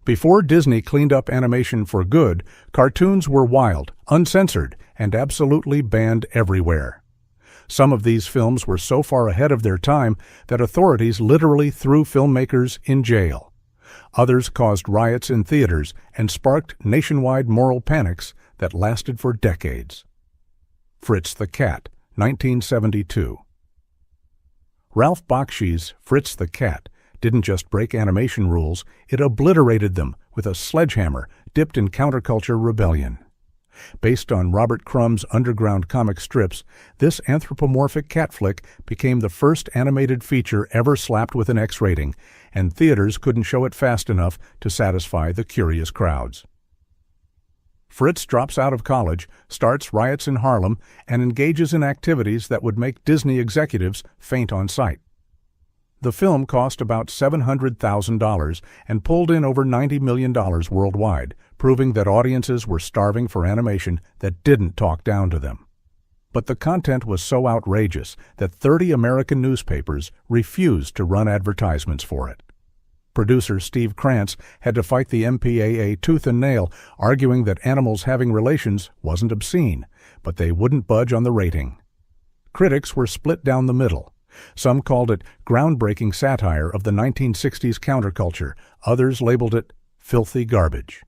Before Disney cleaned up animation for good, cartoons were wild, uncensored, and absolutely banned everywhere. Some of these films were so far ahead of their time that authorities literally threw filmmakers in jail. Others caused riots in theaters and sparked nationwide moral panics that lasted for decades. Fritz the Cat, 1972. Ralph Bakshi's Fritz the Cat didn't just break animation rules, it obliterated them with a sledgehammer dipped in counterculture rebellion. Based on Robert Crumb's underground comic strips, this anthropomorphic cat flick became the first animated feature ever slapped with an X rating, and theaters couldn't show it fast enough to satisfy the curious crowds. Fritz drops out of college, starts riots in Harlem, and engages in activities that would make Disney executives faint on sight. The film cost about $700,000 and pulled in over $90 million worldwide, proving that audiences were starving for animation that didn't talk down to them. But the content was so outrageous that 30 American newspapers refused to run advertisements for it. Producer Steve Krantz had to fight the MPAA tooth and nail, arguing that animals having relations wasn't obscene, but they wouldn't budge on the rating. Critics were split down the middle. Some called it groundbreaking satire of the 1960s counterculture, others labeled it filthy garbage.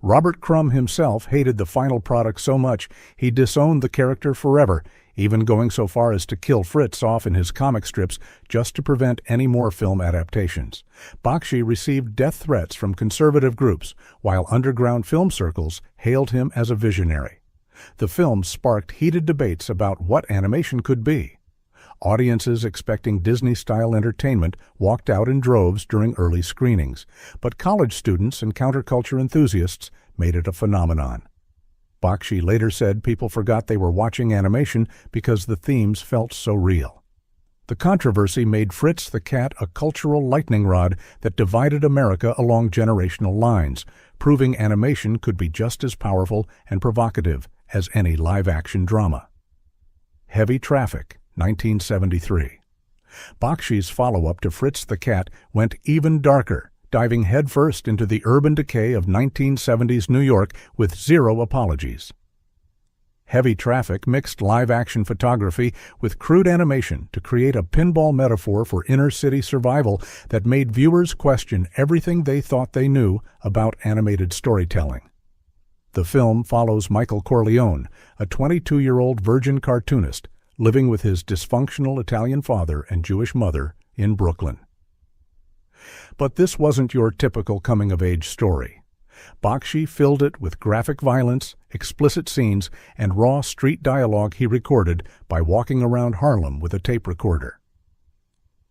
Robert Crumb himself hated the final product so much he disowned the character forever, even going so far as to kill Fritz off in his comic strips just to prevent any more film adaptations. Bakshi received death threats from conservative groups, while underground film circles hailed him as a visionary. The film sparked heated debates about what animation could be. Audiences expecting Disney-style entertainment walked out in droves during early screenings, but college students and counterculture enthusiasts made it a phenomenon. Bakshi later said people forgot they were watching animation because the themes felt so real. The controversy made Fritz the Cat a cultural lightning rod that divided America along generational lines, proving animation could be just as powerful and provocative as any live-action drama. Heavy Traffic, 1973. Bakshi's follow-up to Fritz the Cat went even darker, diving headfirst into the urban decay of 1970s New York with zero apologies. Heavy Traffic mixed live-action photography with crude animation to create a pinball metaphor for inner-city survival that made viewers question everything they thought they knew about animated storytelling. The film follows Michael Corleone, a 22-year-old virgin cartoonist, living with his dysfunctional Italian father and Jewish mother in Brooklyn. But this wasn't your typical coming-of-age story. Bakshi filled it with graphic violence, explicit scenes, and raw street dialogue he recorded by walking around Harlem with a tape recorder.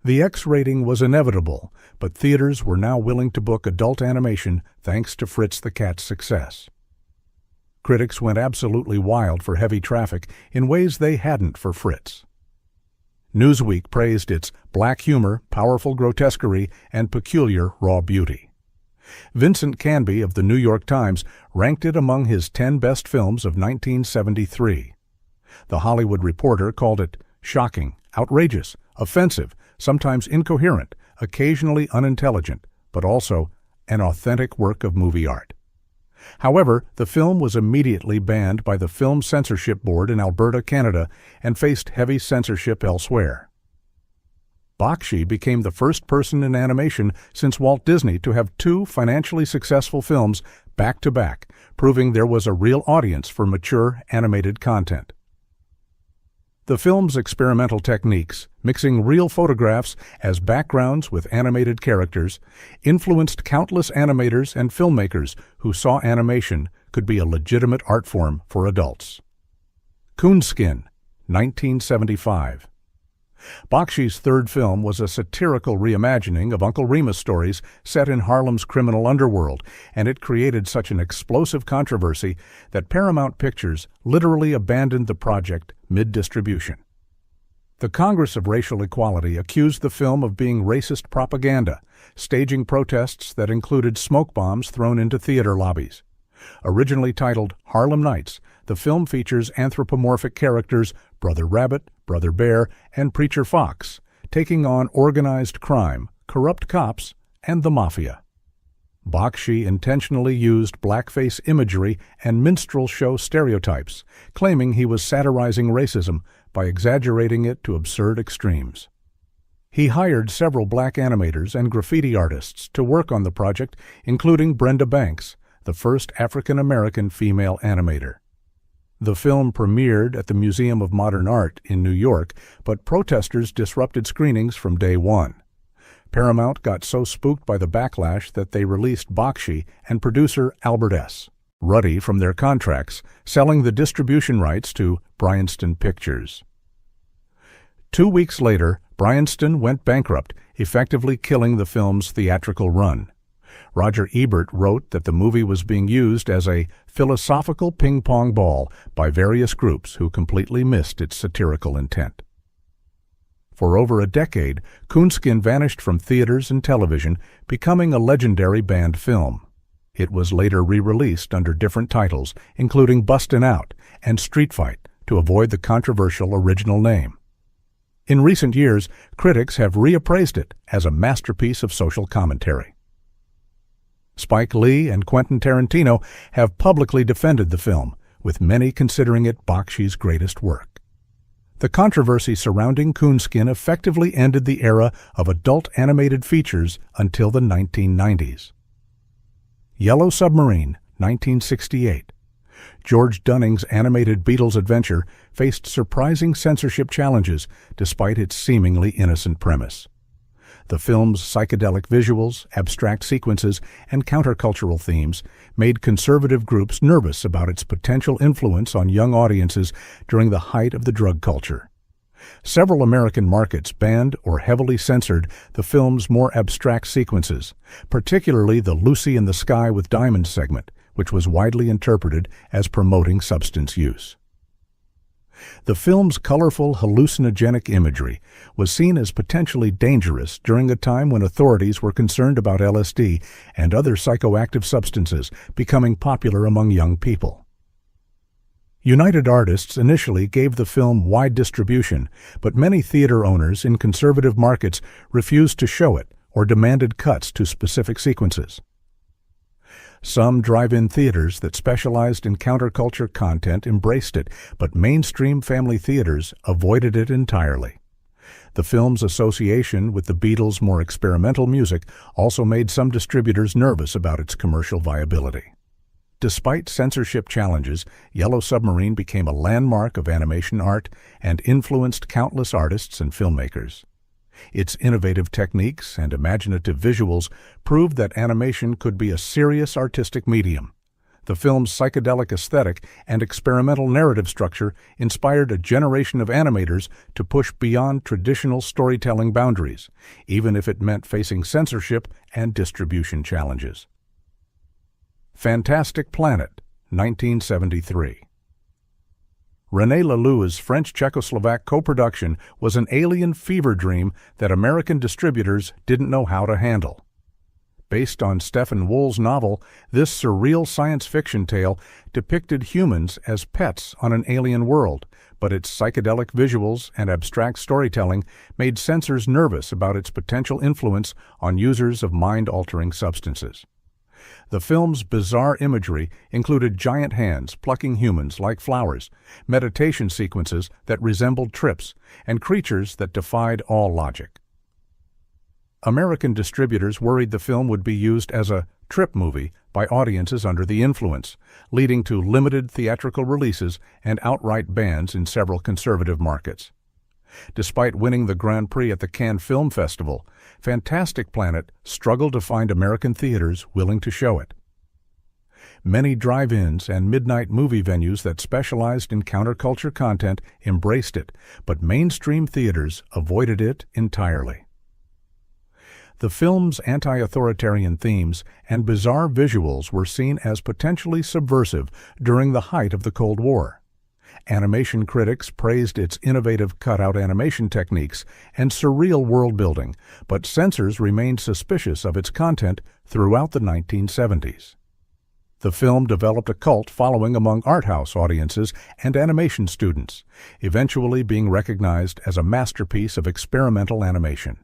The X rating was inevitable, but theaters were now willing to book adult animation thanks to Fritz the Cat's success. Critics went absolutely wild for Heavy Traffic in ways they hadn't for Fritz. Newsweek praised its black humor, powerful grotesquerie, and peculiar raw beauty. Vincent Canby of the New York Times ranked it among his 10 best films of 1973. The Hollywood Reporter called it shocking, outrageous, offensive, sometimes incoherent, occasionally unintelligent, but also an authentic work of movie art. However, the film was immediately banned by the Film Censorship Board in Alberta, Canada, and faced heavy censorship elsewhere. Bakshi became the first person in animation since Walt Disney to have 2 financially successful films back-to-back, proving there was a real audience for mature animated content. The film's experimental techniques, mixing real photographs as backgrounds with animated characters, influenced countless animators and filmmakers who saw animation could be a legitimate art form for adults. Coonskin, 1975. Bakshi's third film was a satirical reimagining of Uncle Remus stories set in Harlem's criminal underworld, and it created such an explosive controversy that Paramount Pictures literally abandoned the project mid-distribution. The Congress of Racial Equality accused the film of being racist propaganda, staging protests that included smoke bombs thrown into theater lobbies. Originally titled Harlem Nights, the film features anthropomorphic characters Brother Rabbit, Brother Bear, and Preacher Fox, taking on organized crime, corrupt cops, and the mafia. Bakshi intentionally used blackface imagery and minstrel show stereotypes, claiming he was satirizing racism by exaggerating it to absurd extremes. He hired several black animators and graffiti artists to work on the project, including Brenda Banks, the first African-American female animator. The film premiered at the Museum of Modern Art in New York, but protesters disrupted screenings from day one. Paramount got so spooked by the backlash that they released Bakshi and producer Albert S. Ruddy from their contracts, selling the distribution rights to Bryanston Pictures. 2 weeks later, Bryanston went bankrupt, effectively killing the film's theatrical run. Roger Ebert wrote that the movie was being used as a philosophical ping-pong ball by various groups who completely missed its satirical intent. For over a decade, Coonskin vanished from theaters and television, becoming a legendary banned film. It was later re-released under different titles, including Bustin' Out and Street Fight, to avoid the controversial original name. In recent years, critics have reappraised it as a masterpiece of social commentary. Spike Lee and Quentin Tarantino have publicly defended the film, with many considering it Bakshi's greatest work. The controversy surrounding Coonskin effectively ended the era of adult animated features until the 1990s. Yellow Submarine, 1968. George Dunning's animated Beatles adventure faced surprising censorship challenges despite its seemingly innocent premise. The film's psychedelic visuals, abstract sequences, and countercultural themes made conservative groups nervous about its potential influence on young audiences during the height of the drug culture. Several American markets banned or heavily censored the film's more abstract sequences, particularly the Lucy in the Sky with Diamonds segment, which was widely interpreted as promoting substance use. The film's colorful, hallucinogenic imagery was seen as potentially dangerous during a time when authorities were concerned about LSD and other psychoactive substances becoming popular among young people. United Artists initially gave the film wide distribution, but many theater owners in conservative markets refused to show it or demanded cuts to specific sequences. Some drive-in theaters that specialized in counterculture content embraced it, but mainstream family theaters avoided it entirely. The film's association with the Beatles' more experimental music also made some distributors nervous about its commercial viability. Despite censorship challenges, Yellow Submarine became a landmark of animation art and influenced countless artists and filmmakers. Its innovative techniques and imaginative visuals proved that animation could be a serious artistic medium. The film's psychedelic aesthetic and experimental narrative structure inspired a generation of animators to push beyond traditional storytelling boundaries, even if it meant facing censorship and distribution challenges. Fantastic Planet, 1973. René Laloux's French-Czechoslovak co-production was an alien fever dream that American distributors didn't know how to handle. Based on Stephen Wool's novel, this surreal science fiction tale depicted humans as pets on an alien world, but its psychedelic visuals and abstract storytelling made censors nervous about its potential influence on users of mind-altering substances. The film's bizarre imagery included giant hands plucking humans like flowers, meditation sequences that resembled trips, and creatures that defied all logic. American distributors worried the film would be used as a trip movie by audiences under the influence, leading to limited theatrical releases and outright bans in several conservative markets. Despite winning the Grand Prix at the Cannes Film Festival, Fantastic Planet struggled to find American theaters willing to show it. Many drive-ins and midnight movie venues that specialized in counterculture content embraced it, but mainstream theaters avoided it entirely. The film's anti-authoritarian themes and bizarre visuals were seen as potentially subversive during the height of the Cold War. Animation critics praised its innovative cutout animation techniques and surreal world-building, but censors remained suspicious of its content throughout the 1970s. The film developed a cult following among art house audiences and animation students, eventually being recognized as a masterpiece of experimental animation.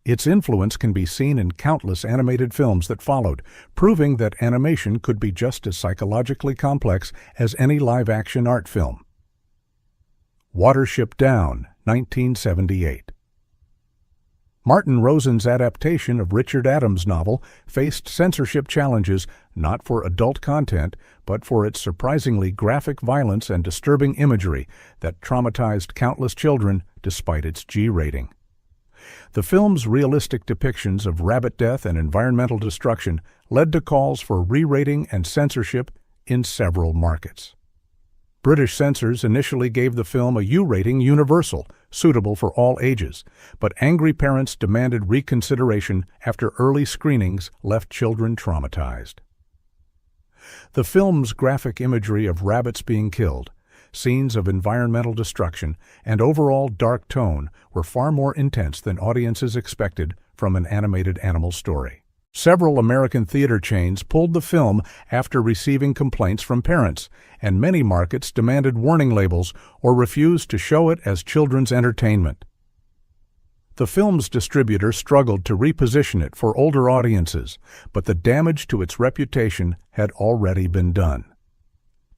Its influence can be seen in countless animated films that followed, proving that animation could be just as psychologically complex as any live-action art film. Watership Down, 1978. Martin Rosen's adaptation of Richard Adams' novel faced censorship challenges not for adult content, but for its surprisingly graphic violence and disturbing imagery that traumatized countless children despite its G rating. The film's realistic depictions of rabbit death and environmental destruction led to calls for re-rating and censorship in several markets. British censors initially gave the film a U rating universal, suitable for all ages, but angry parents demanded reconsideration after early screenings left children traumatized. The film's graphic imagery of rabbits being killed, scenes of environmental destruction, and overall dark tone were far more intense than audiences expected from an animated animal story. Several American theater chains pulled the film after receiving complaints from parents, and many markets demanded warning labels or refused to show it as children's entertainment. The film's distributor struggled to reposition it for older audiences, but the damage to its reputation had already been done.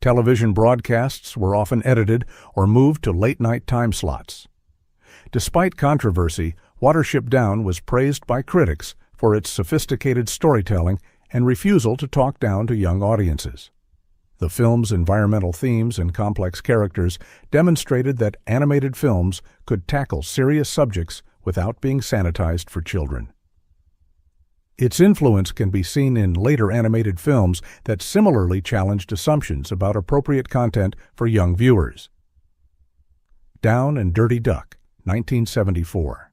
Television broadcasts were often edited or moved to late-night time slots. Despite controversy, Watership Down was praised by critics for its sophisticated storytelling and refusal to talk down to young audiences. The film's environmental themes and complex characters demonstrated that animated films could tackle serious subjects without being sanitized for children. Its influence can be seen in later animated films that similarly challenged assumptions about appropriate content for young viewers. Down and Dirty Duck, 1974.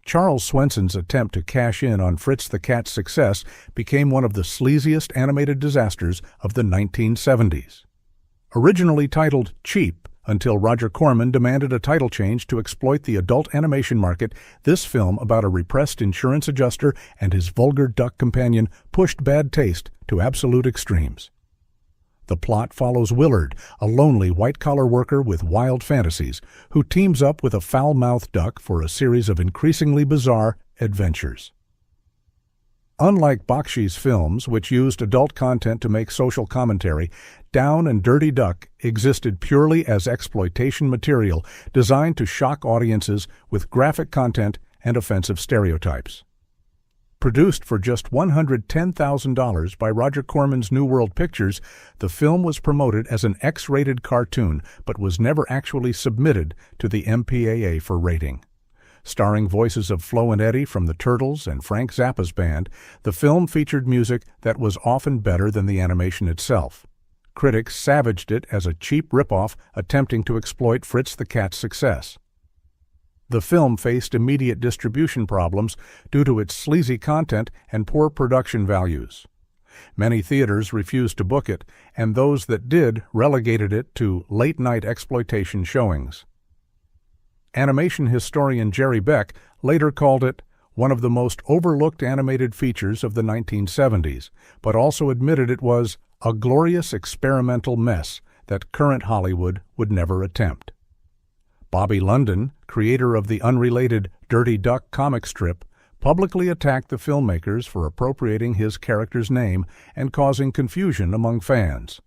Charles Swenson's attempt to cash in on Fritz the Cat's success became one of the sleaziest animated disasters of the 1970s. Originally titled Cheap, until Roger Corman demanded a title change to exploit the adult animation market, this film about a repressed insurance adjuster and his vulgar duck companion pushed bad taste to absolute extremes. The plot follows Willard, a lonely white-collar worker with wild fantasies, who teams up with a foul-mouthed duck for a series of increasingly bizarre adventures. Unlike Bakshi's films, which used adult content to make social commentary, Down and Dirty Duck existed purely as exploitation material designed to shock audiences with graphic content and offensive stereotypes. Produced for just $110,000 by Roger Corman's New World Pictures, the film was promoted as an X-rated cartoon but was never actually submitted to the MPAA for rating. Starring voices of Flo and Eddie from the Turtles and Frank Zappa's band, the film featured music that was often better than the animation itself. Critics savaged it as a cheap ripoff attempting to exploit Fritz the Cat's success. The film faced immediate distribution problems due to its sleazy content and poor production values. Many theaters refused to book it, and those that did relegated it to late-night exploitation showings. Animation historian Jerry Beck later called it one of the most overlooked animated features of the 1970s, but also admitted it was a glorious experimental mess that current Hollywood would never attempt. Bobby London, creator of the unrelated Dirty Duck comic strip, publicly attacked the filmmakers for appropriating his character's name and causing confusion among fans.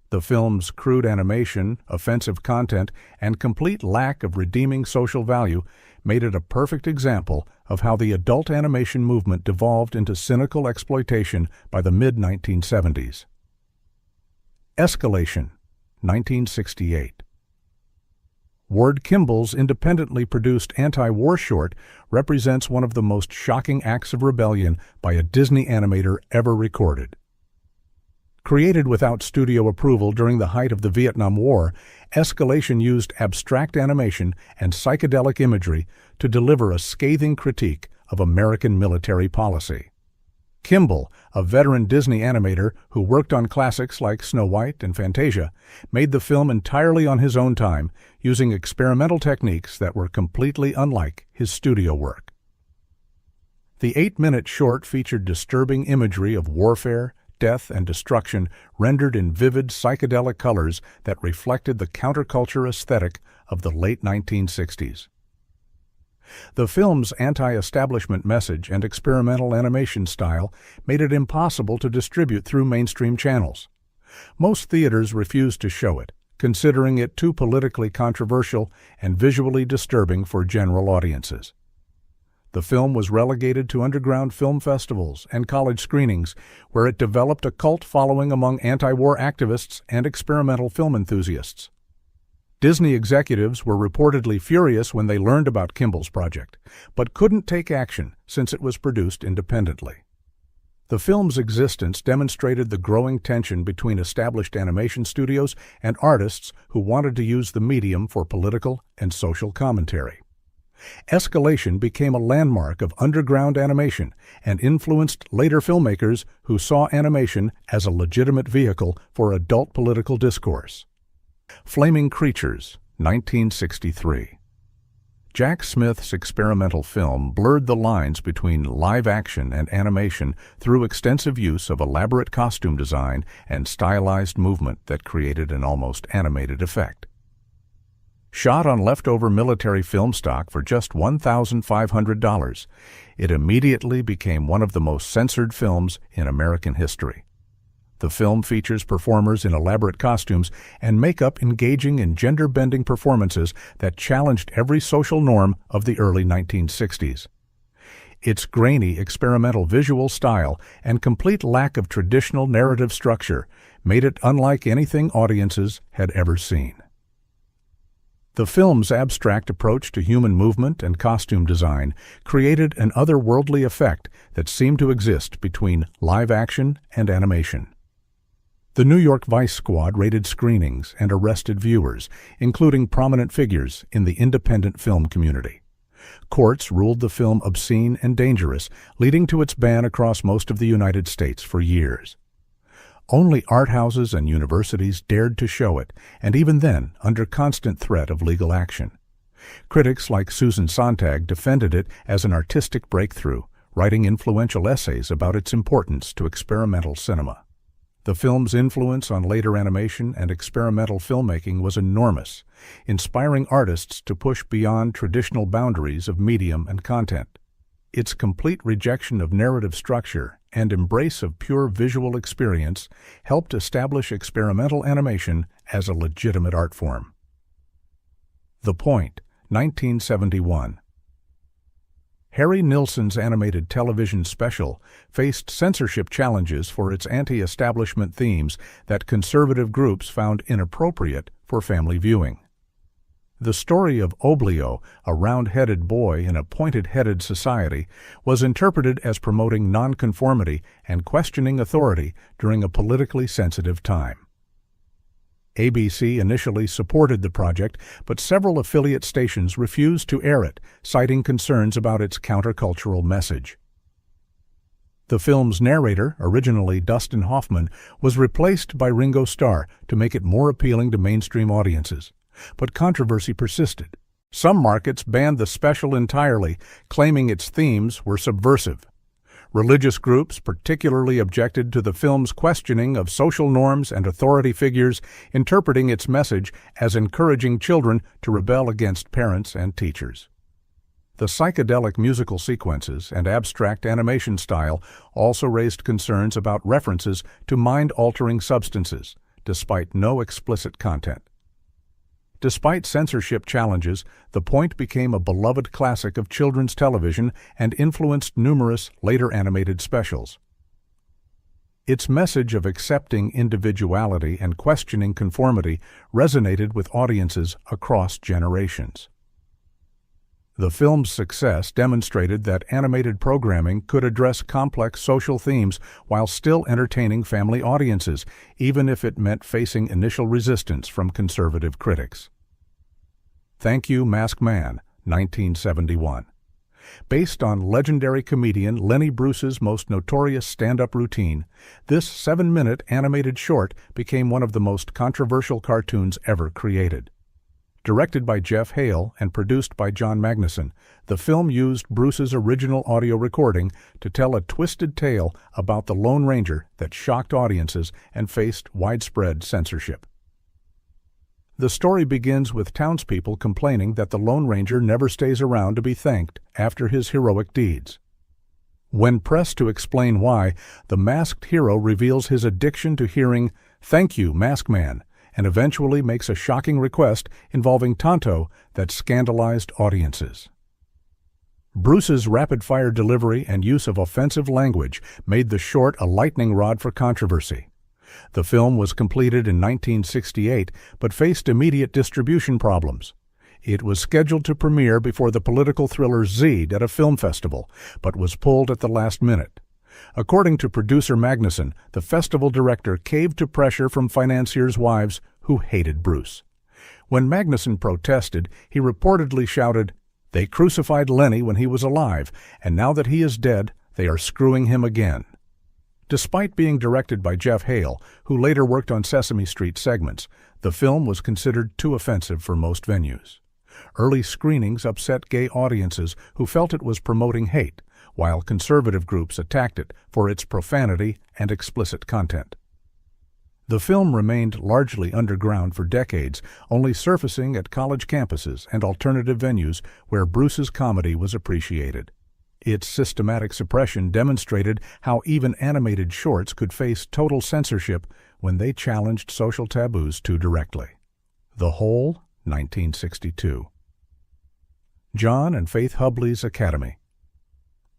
The film's crude animation, offensive content, and complete lack of redeeming social value made it a perfect example of how the adult animation movement devolved into cynical exploitation by the mid-1970s. Escalation, 1968. Ward Kimball's independently produced anti-war short represents one of the most shocking acts of rebellion by a Disney animator ever recorded. Created without studio approval during the height of the Vietnam War, Escalation used abstract animation and psychedelic imagery to deliver a scathing critique of American military policy. Kimball, a veteran Disney animator who worked on classics like Snow White and Fantasia, made the film entirely on his own time, using experimental techniques that were completely unlike his studio work. The 8-minute short featured disturbing imagery of warfare, death, and destruction rendered in vivid psychedelic colors that reflected the counterculture aesthetic of the late 1960s. The film's anti-establishment message and experimental animation style made it impossible to distribute through mainstream channels. Most theaters refused to show it, considering it too politically controversial and visually disturbing for general audiences. The film was relegated to underground film festivals and college screenings, where it developed a cult following among anti-war activists and experimental film enthusiasts. Disney executives were reportedly furious when they learned about Kimball's project, but couldn't take action since it was produced independently. The film's existence demonstrated the growing tension between established animation studios and artists who wanted to use the medium for political and social commentary. Escalation became a landmark of underground animation and influenced later filmmakers who saw animation as a legitimate vehicle for adult political discourse. Flaming Creatures, 1963. Jack Smith's experimental film blurred the lines between live action and animation through extensive use of elaborate costume design and stylized movement that created an almost animated effect. Shot on leftover military film stock for just $1,500, it immediately became one of the most censored films in American history. The film features performers in elaborate costumes and makeup engaging in gender-bending performances that challenged every social norm of the early 1960s. Its grainy experimental visual style and complete lack of traditional narrative structure made it unlike anything audiences had ever seen. The film's abstract approach to human movement and costume design created an otherworldly effect that seemed to exist between live action and animation. The New York Vice Squad raided screenings and arrested viewers, including prominent figures in the independent film community. Courts ruled the film obscene and dangerous, leading to its ban across most of the United States for years. Only art houses and universities dared to show it, and even then under constant threat of legal action. Critics like Susan Sontag defended it as an artistic breakthrough, writing influential essays about its importance to experimental cinema. The film's influence on later animation and experimental filmmaking was enormous, inspiring artists to push beyond traditional boundaries of medium and content. Its complete rejection of narrative structure and embrace of pure visual experience helped establish experimental animation as a legitimate art form. The Point, 1971. Harry Nilsson's animated television special faced censorship challenges for its anti-establishment themes that conservative groups found inappropriate for family viewing. The story of Oblio, a round-headed boy in a pointed-headed society, was interpreted as promoting nonconformity and questioning authority during a politically sensitive time. ABC initially supported the project, but several affiliate stations refused to air it, citing concerns about its countercultural message. The film's narrator, originally Dustin Hoffman, was replaced by Ringo Starr to make it more appealing to mainstream audiences. But controversy persisted. Some markets banned the special entirely, claiming its themes were subversive. Religious groups particularly objected to the film's questioning of social norms and authority figures, interpreting its message as encouraging children to rebel against parents and teachers. The psychedelic musical sequences and abstract animation style also raised concerns about references to mind-altering substances, despite no explicit content. Despite censorship challenges, The Point became a beloved classic of children's television and influenced numerous later animated specials. Its message of accepting individuality and questioning conformity resonated with audiences across generations. The film's success demonstrated that animated programming could address complex social themes while still entertaining family audiences, even if it meant facing initial resistance from conservative critics. Thank You, Masked Man, 1971. Based on legendary comedian Lenny Bruce's most notorious stand-up routine, this 7-minute animated short became one of the most controversial cartoons ever created. Directed by Jeff Hale and produced by John Magnuson, the film used Bruce's original audio recording to tell a twisted tale about the Lone Ranger that shocked audiences and faced widespread censorship. The story begins with townspeople complaining that the Lone Ranger never stays around to be thanked after his heroic deeds. When pressed to explain why, the masked hero reveals his addiction to hearing, "Thank you, Mask Man," and eventually makes a shocking request involving Tonto that scandalized audiences. Bruce's rapid-fire delivery and use of offensive language made the short a lightning rod for controversy. The film was completed in 1968 but faced immediate distribution problems. It was scheduled to premiere before the political thriller Zed at a film festival, but was pulled at the last minute. According to producer Magnuson, the festival director caved to pressure from financiers' wives who hated Bruce. When Magnuson protested, he reportedly shouted, "They crucified Lenny when he was alive, and now that he is dead, they are screwing him again." Despite being directed by Jeff Hale, who later worked on Sesame Street segments, the film was considered too offensive for most venues. Early screenings upset gay audiences who felt it was promoting hate, while conservative groups attacked it for its profanity and explicit content. The film remained largely underground for decades, only surfacing at college campuses and alternative venues where Bruce's comedy was appreciated. Its systematic suppression demonstrated how even animated shorts could face total censorship when they challenged social taboos too directly. The Hole, 1962. John and Faith Hubley's Academy.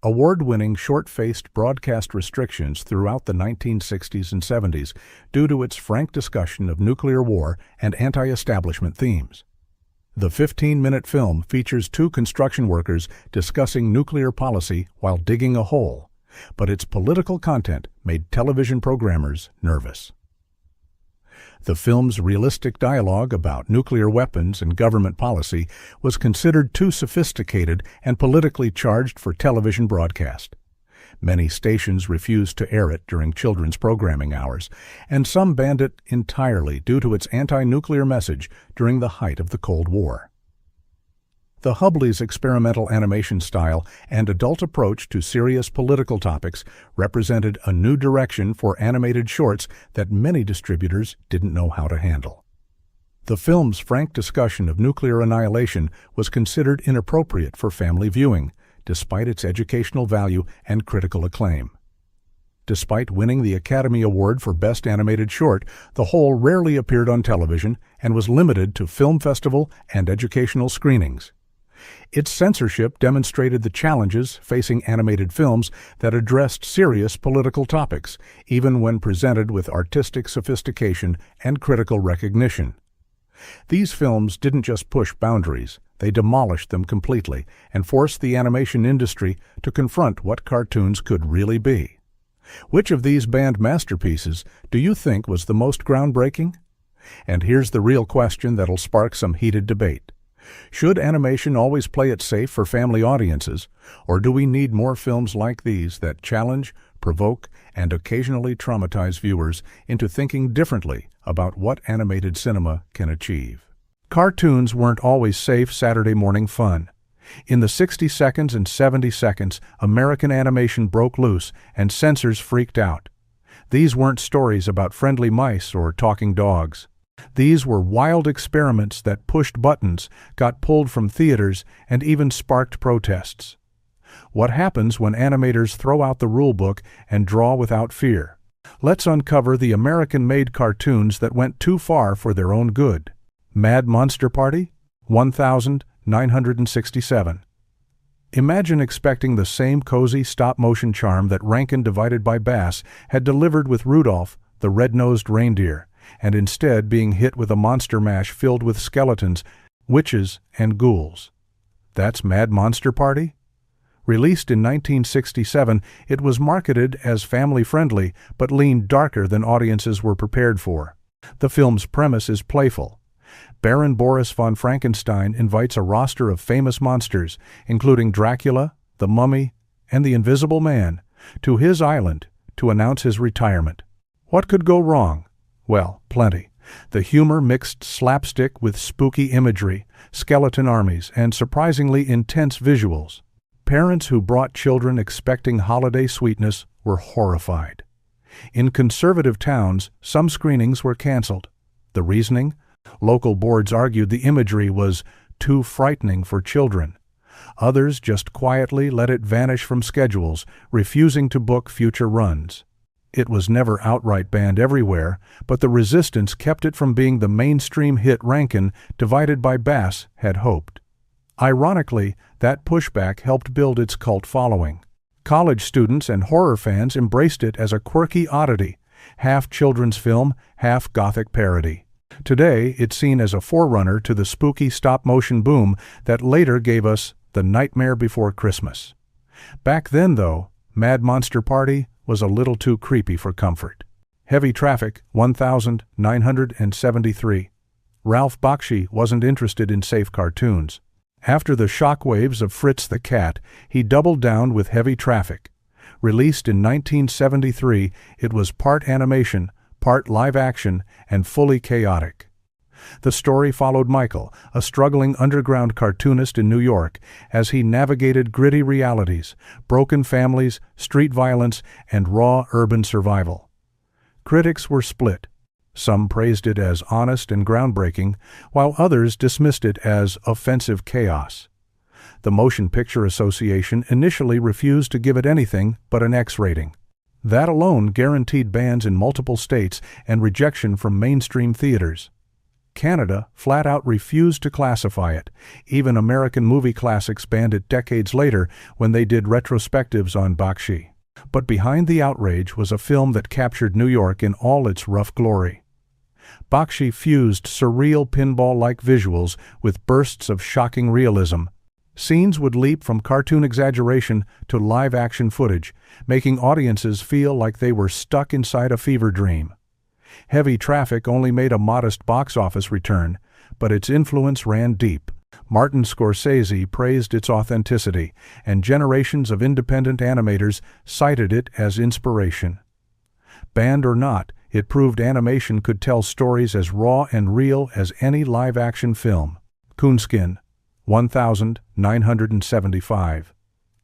Award-winning short-faced broadcast restrictions throughout the 1960s and 70s due to its frank discussion of nuclear war and anti-establishment themes. The 15-minute film features two construction workers discussing nuclear policy while digging a hole, but its political content made television programmers nervous. The film's realistic dialogue about nuclear weapons and government policy was considered too sophisticated and politically charged for television broadcast. Many stations refused to air it during children's programming hours, and some banned it entirely due to its anti-nuclear message during the height of the Cold War. The Hubleys' experimental animation style and adult approach to serious political topics represented a new direction for animated shorts that many distributors didn't know how to handle. The film's frank discussion of nuclear annihilation was considered inappropriate for family viewing, despite its educational value and critical acclaim. Despite winning the Academy Award for Best Animated Short, The Hole rarely appeared on television and was limited to film festival and educational screenings. Its censorship demonstrated the challenges facing animated films that addressed serious political topics, even when presented with artistic sophistication and critical recognition. These films didn't just push boundaries, they demolished them completely and forced the animation industry to confront what cartoons could really be. Which of these banned masterpieces do you think was the most groundbreaking? And here's the real question that'll spark some heated debate. Should animation always play it safe for family audiences, or do we need more films like these that challenge, provoke, and occasionally traumatize viewers into thinking differently about what animated cinema can achieve? Cartoons weren't always safe Saturday morning fun. In the 60 seconds and 70 seconds, American animation broke loose and censors freaked out. These weren't stories about friendly mice or talking dogs. These were wild experiments that pushed buttons, got pulled from theaters, and even sparked protests. What happens when animators throw out the rulebook and draw without fear? Let's uncover the American-made cartoons that went too far for their own good. Mad Monster Party, 1967. Imagine expecting the same cozy stop-motion charm that Rankin divided by Bass had delivered with Rudolph, the red-nosed reindeer, and instead being hit with a monster mash filled with skeletons, witches, and ghouls. That's Mad Monster Party? Released in 1967, it was marketed as family-friendly but leaned darker than audiences were prepared for. The film's premise is playful. Baron Boris von Frankenstein invites a roster of famous monsters, including Dracula, the Mummy, and the Invisible Man, to his island to announce his retirement. What could go wrong? Well, plenty. The humor mixed slapstick with spooky imagery, skeleton armies, and surprisingly intense visuals. Parents who brought children expecting holiday sweetness were horrified. In conservative towns, some screenings were canceled. The reasoning? Local boards argued the imagery was too frightening for children. Others just quietly let it vanish from schedules, refusing to book future runs. It was never outright banned everywhere, but the resistance kept it from being the mainstream hit Rankin, divided by Bass, had hoped. Ironically, that pushback helped build its cult following. College students and horror fans embraced it as a quirky oddity, half children's film, half gothic parody. Today, it's seen as a forerunner to the spooky stop-motion boom that later gave us The Nightmare Before Christmas. Back then, though, Mad Monster Party was a little too creepy for comfort. Heavy Traffic, 1973. Ralph Bakshi wasn't interested in safe cartoons. After the shockwaves of Fritz the Cat, he doubled down with Heavy Traffic. Released in 1973, it was part animation, part live action, and fully chaotic. The story followed Michael, a struggling underground cartoonist in New York, as he navigated gritty realities, broken families, street violence, and raw urban survival. Critics were split. Some praised it as honest and groundbreaking, while others dismissed it as offensive chaos. The Motion Picture Association initially refused to give it anything but an X rating. That alone guaranteed bans in multiple states and rejection from mainstream theaters. Canada flat out refused to classify it. Even American movie classics banned it decades later when they did retrospectives on Bakshi. But behind the outrage was a film that captured New York in all its rough glory. Bakshi fused surreal pinball-like visuals with bursts of shocking realism. Scenes would leap from cartoon exaggeration to live-action footage, making audiences feel like they were stuck inside a fever dream. Heavy Traffic only made a modest box office return, but its influence ran deep. Martin Scorsese praised its authenticity, and generations of independent animators cited it as inspiration. Banned or not, it proved animation could tell stories as raw and real as any live-action film. Coonskin, 1975.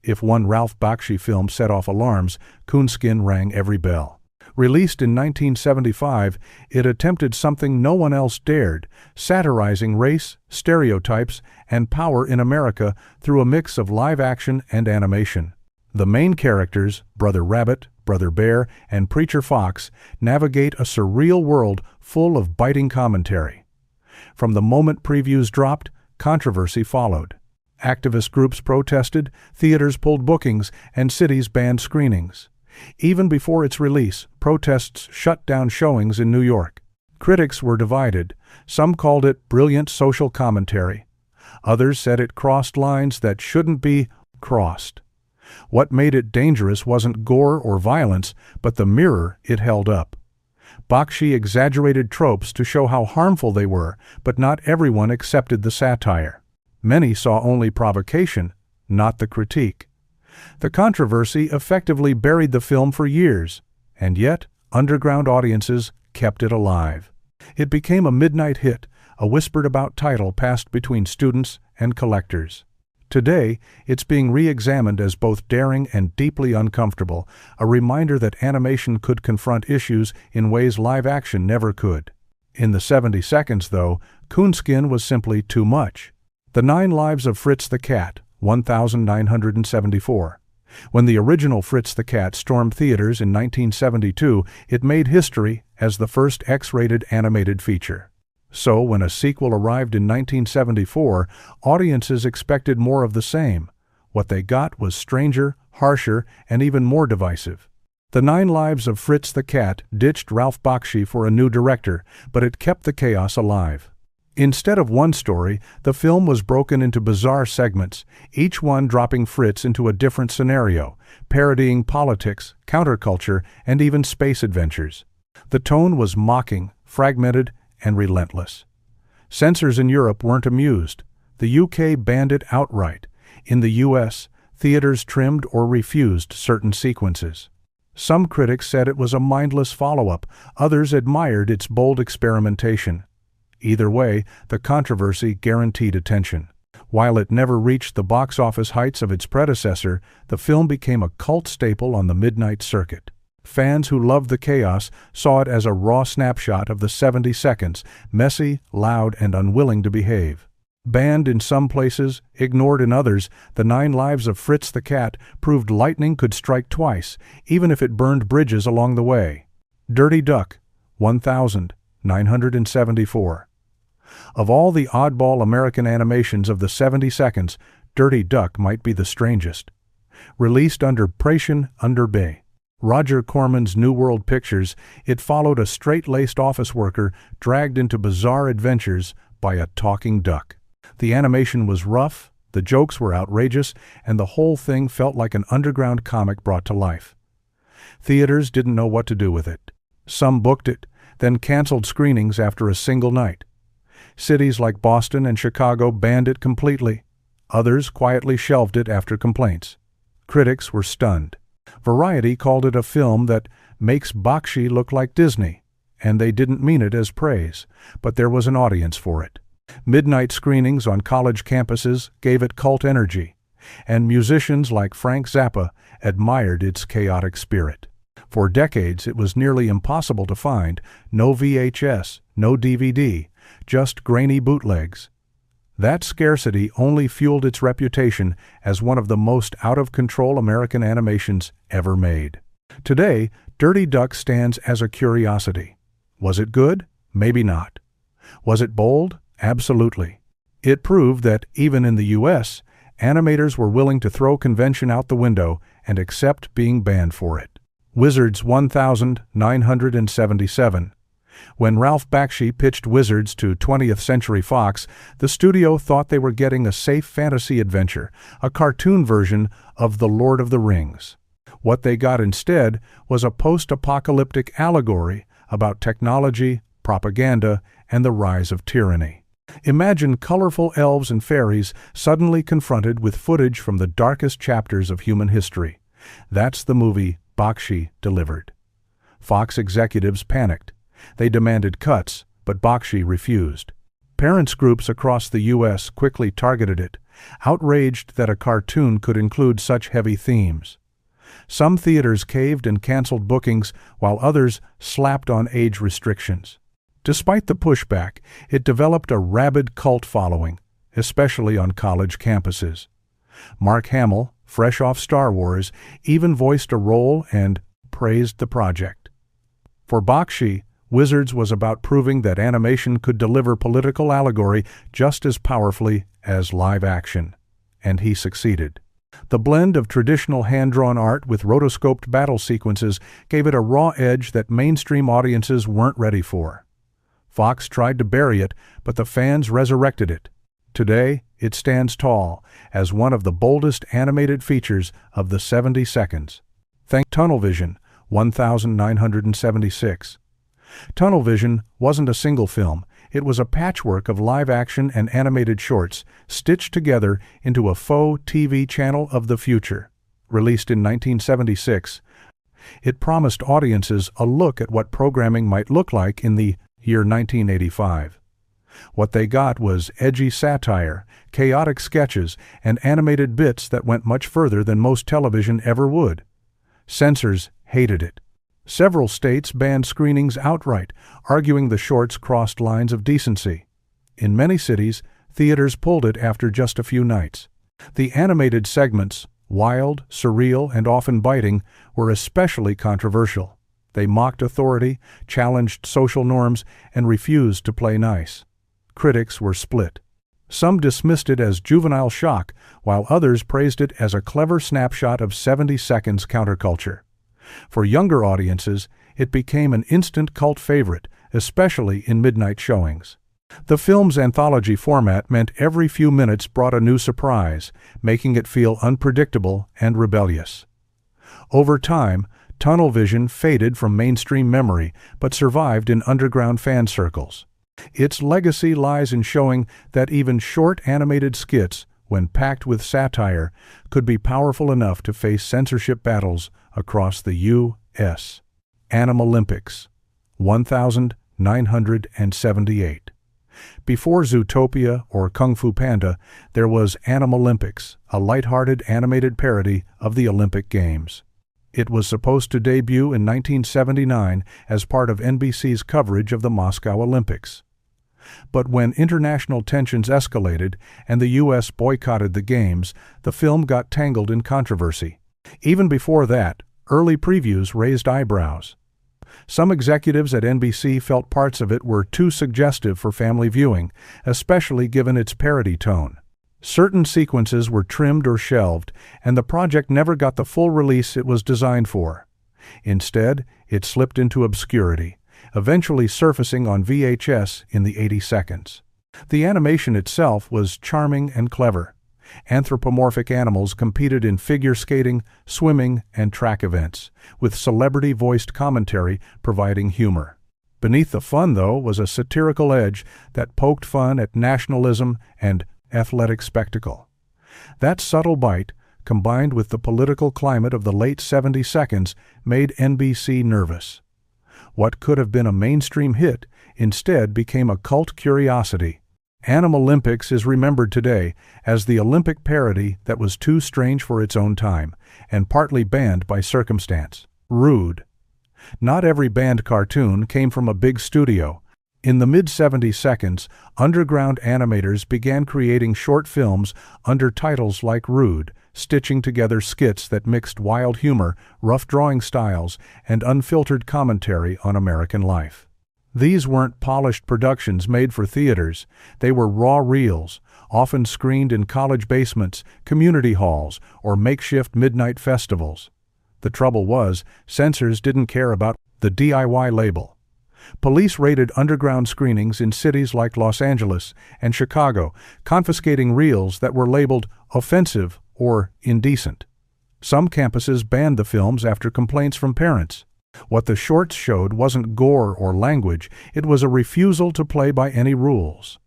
If one Ralph Bakshi film set off alarms, Coonskin rang every bell. Released in 1975, it attempted something no one else dared, satirizing race, stereotypes, and power in America through a mix of live action and animation. The main characters, Brother Rabbit, Brother Bear, and Preacher Fox, navigate a surreal world full of biting commentary. From the moment previews dropped, controversy followed. Activist groups protested, theaters pulled bookings, and cities banned screenings. Even before its release, protests shut down showings in New York. Critics were divided. Some called it brilliant social commentary. Others said it crossed lines that shouldn't be crossed. What made it dangerous wasn't gore or violence, but the mirror it held up. Bakshi exaggerated tropes to show how harmful they were, but not everyone accepted the satire. Many saw only provocation, not the critique. The controversy effectively buried the film for years, and yet underground audiences kept it alive. It became a midnight hit, a whispered-about title passed between students and collectors. Today, it's being re-examined as both daring and deeply uncomfortable, a reminder that animation could confront issues in ways live action never could. In the 70 seconds, though, Coonskin was simply too much. The 9 Lives of Fritz the Cat, 1974. When the original Fritz the Cat stormed theaters in 1972, it made history as the first X-rated animated feature. So, when a sequel arrived in 1974, audiences expected more of the same. What they got was stranger, harsher, and even more divisive. The 9 Lives of Fritz the Cat ditched Ralph Bakshi for a new director, but it kept the chaos alive. Instead of one story, the film was broken into bizarre segments, each one dropping Fritz into a different scenario, parodying politics, counterculture, and even space adventures. The tone was mocking, fragmented, and relentless. Censors in Europe weren't amused. The UK banned it outright. In the US, theaters trimmed or refused certain sequences. Some critics said it was a mindless follow-up, others admired its bold experimentation. Either way, the controversy guaranteed attention. While it never reached the box office heights of its predecessor, the film became a cult staple on the midnight circuit. Fans who loved the chaos saw it as a raw snapshot of the 70 seconds, messy, loud, and unwilling to behave. Banned in some places, ignored in others, The 9 Lives of Fritz the Cat proved lightning could strike twice, even if it burned bridges along the way. Dirty Duck, 1974. Of all the oddball American animations of the 70 seconds, Dirty Duck might be the strangest. Released under Pration under Bay, Roger Corman's New World Pictures, it followed a straight-laced office worker dragged into bizarre adventures by a talking duck. The animation was rough, the jokes were outrageous, and the whole thing felt like an underground comic brought to life. Theaters didn't know what to do with it. Some booked it, then canceled screenings after a single night. Cities like Boston and Chicago banned it completely. Others quietly shelved it after complaints. Critics were stunned. Variety called it a film that makes Bakshi look like Disney, and they didn't mean it as praise, but there was an audience for it. Midnight screenings on college campuses gave it cult energy, and musicians like Frank Zappa admired its chaotic spirit. For decades it was nearly impossible to find, no VHS, no DVD, just grainy bootlegs. That scarcity only fueled its reputation as one of the most out-of-control American animations ever made. Today, Dirty Duck stands as a curiosity. Was it good? Maybe not. Was it bold? Absolutely. It proved that, even in the U.S., animators were willing to throw convention out the window and accept being banned for it. Wizards 1977. When Ralph Bakshi pitched Wizards to 20th Century Fox, the studio thought they were getting a safe fantasy adventure, a cartoon version of The Lord of the Rings. What they got instead was a post-apocalyptic allegory about technology, propaganda, and the rise of tyranny. Imagine colorful elves and fairies suddenly confronted with footage from the darkest chapters of human history. That's the movie Bakshi delivered. Fox executives panicked. They demanded cuts, but Bakshi refused. Parents groups across the U.S. quickly targeted it, outraged that a cartoon could include such heavy themes. Some theaters caved and canceled bookings, while others slapped on age restrictions. Despite the pushback, it developed a rabid cult following, especially on college campuses. Mark Hamill, fresh off Star Wars, even voiced a role and praised the project. For Bakshi, Wizards was about proving that animation could deliver political allegory just as powerfully as live action. And he succeeded. The blend of traditional hand-drawn art with rotoscoped battle sequences gave it a raw edge that mainstream audiences weren't ready for. Fox tried to bury it, but the fans resurrected it. Today, it stands tall as one of the boldest animated features of the 70 seconds. Thank Tunnel Vision, 1976. Tunnel Vision wasn't a single film. It was a patchwork of live-action and animated shorts stitched together into a faux TV channel of the future. Released in 1976, it promised audiences a look at what programming might look like in the year 1985. What they got was edgy satire, chaotic sketches, and animated bits that went much further than most television ever would. Censors hated it. Several states banned screenings outright, arguing the shorts crossed lines of decency. In many cities, theaters pulled it after just a few nights. The animated segments, wild, surreal, and often biting, were especially controversial. They mocked authority, challenged social norms, and refused to play nice. Critics were split. Some dismissed it as juvenile shock, while others praised it as a clever snapshot of 70 seconds counterculture. For younger audiences, it became an instant cult favorite, especially in midnight showings. The film's anthology format meant every few minutes brought a new surprise, making it feel unpredictable and rebellious. Over time, Tunnel Vision faded from mainstream memory, but survived in underground fan circles. Its legacy lies in showing that even short animated skits, when packed with satire, could be powerful enough to face censorship battles across the U.S. Animalympics, 1978. Before Zootopia or Kung Fu Panda, there was Animalympics, a lighthearted animated parody of the Olympic Games. It was supposed to debut in 1979 as part of NBC's coverage of the Moscow Olympics. But when international tensions escalated and the U.S. boycotted the Games, the film got tangled in controversy. Even before that, early previews raised eyebrows. Some executives at NBC felt parts of it were too suggestive for family viewing, especially given its parody tone. Certain sequences were trimmed or shelved, and the project never got the full release it was designed for. Instead, it slipped into obscurity, eventually surfacing on VHS in the 80 seconds. The animation itself was charming and clever. Anthropomorphic animals competed in figure skating, swimming, and track events, with celebrity-voiced commentary providing humor. Beneath the fun, though, was a satirical edge that poked fun at nationalism and athletic spectacle. That subtle bite, combined with the political climate of the late 70 seconds, made NBC nervous. What could have been a mainstream hit instead became a cult curiosity. Olympics is remembered today as the Olympic parody that was too strange for its own time and partly banned by circumstance. Rude. Not every banned cartoon came from a big studio. In the mid-70 seconds, underground animators began creating short films under titles like Rude, stitching together skits that mixed wild humor, rough drawing styles, and unfiltered commentary on American life. These weren't polished productions made for theaters. They were raw reels, often screened in college basements, community halls, or makeshift midnight festivals. The trouble was, censors didn't care about the DIY label. Police raided underground screenings in cities like Los Angeles and Chicago, confiscating reels that were labeled offensive or indecent. Some campuses banned the films after complaints from parents. What the shorts showed wasn't gore or language, it was a refusal to play by any rules.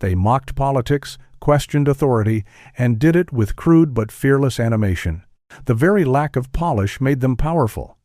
They mocked politics, questioned authority, and did it with crude but fearless animation. The very lack of polish made them powerful.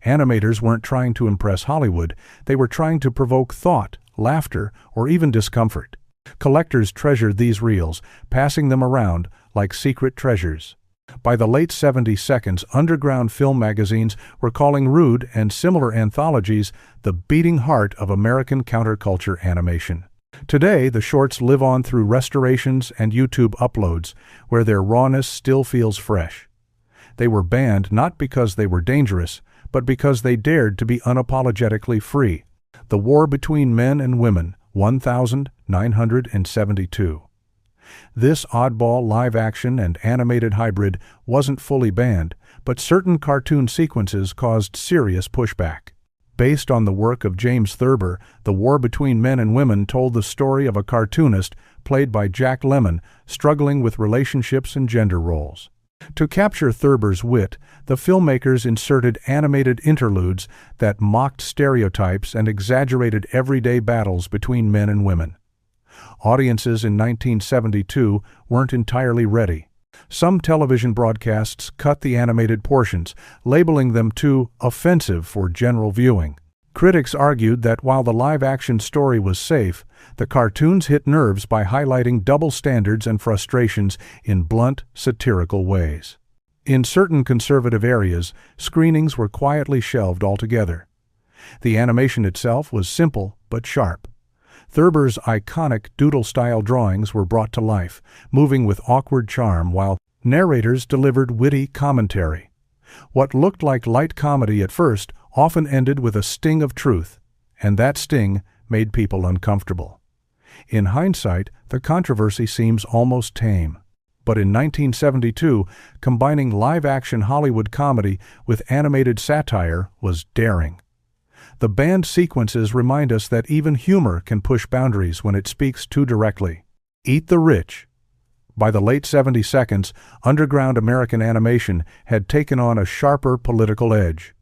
Animators weren't trying to impress Hollywood, they were trying to provoke thought, laughter, or even discomfort. Collectors treasured these reels, passing them around like secret treasures. By the late 70 seconds, underground film magazines were calling Rude and similar anthologies the beating heart of American counterculture animation. Today, the shorts live on through restorations and YouTube uploads, where their rawness still feels fresh. They were banned not because they were dangerous, but because they dared to be unapologetically free. The War Between Men and Women, 1972. This oddball live-action and animated hybrid wasn't fully banned, but certain cartoon sequences caused serious pushback. Based on the work of James Thurber, The War Between Men and Women told the story of a cartoonist, played by Jack Lemmon, struggling with relationships and gender roles. To capture Thurber's wit, the filmmakers inserted animated interludes that mocked stereotypes and exaggerated everyday battles between men and women. Audiences in 1972 weren't entirely ready. Some television broadcasts cut the animated portions, labeling them too offensive for general viewing. Critics argued that while the live-action story was safe, the cartoons hit nerves by highlighting double standards and frustrations in blunt, satirical ways. In certain conservative areas, screenings were quietly shelved altogether. The animation itself was simple but sharp. Thurber's iconic doodle-style drawings were brought to life, moving with awkward charm while narrators delivered witty commentary. What looked like light comedy at first often ended with a sting of truth, and that sting made people uncomfortable. In hindsight, the controversy seems almost tame. But in 1972, combining live-action Hollywood comedy with animated satire was daring. The banned sequences remind us that even humor can push boundaries when it speaks too directly. Eat the Rich. By the late 70 seconds, underground American animation had taken on a sharper political edge.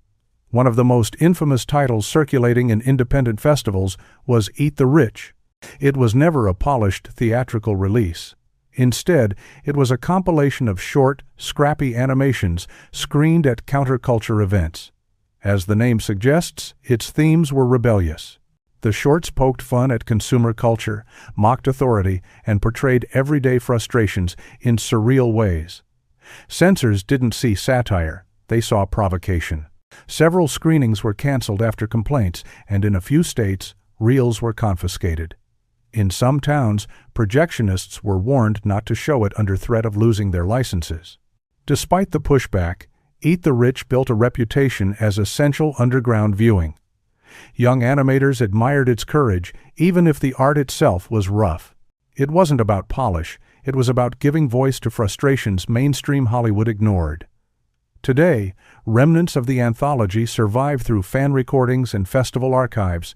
One of the most infamous titles circulating in independent festivals was Eat the Rich. It was never a polished theatrical release. Instead, it was a compilation of short, scrappy animations screened at counterculture events. As the name suggests, its themes were rebellious. The shorts poked fun at consumer culture, mocked authority, and portrayed everyday frustrations in surreal ways. Censors didn't see satire. they saw provocation. Several screenings were canceled after complaints, and in a few states, reels were confiscated. In some towns, projectionists were warned not to show it under threat of losing their licenses. Despite the pushback, Eat the Rich built a reputation as essential underground viewing. Young animators admired its courage, even if the art itself was rough. It wasn't about polish, it was about giving voice to frustrations mainstream Hollywood ignored. Today, remnants of the anthology survive through fan recordings and festival archives.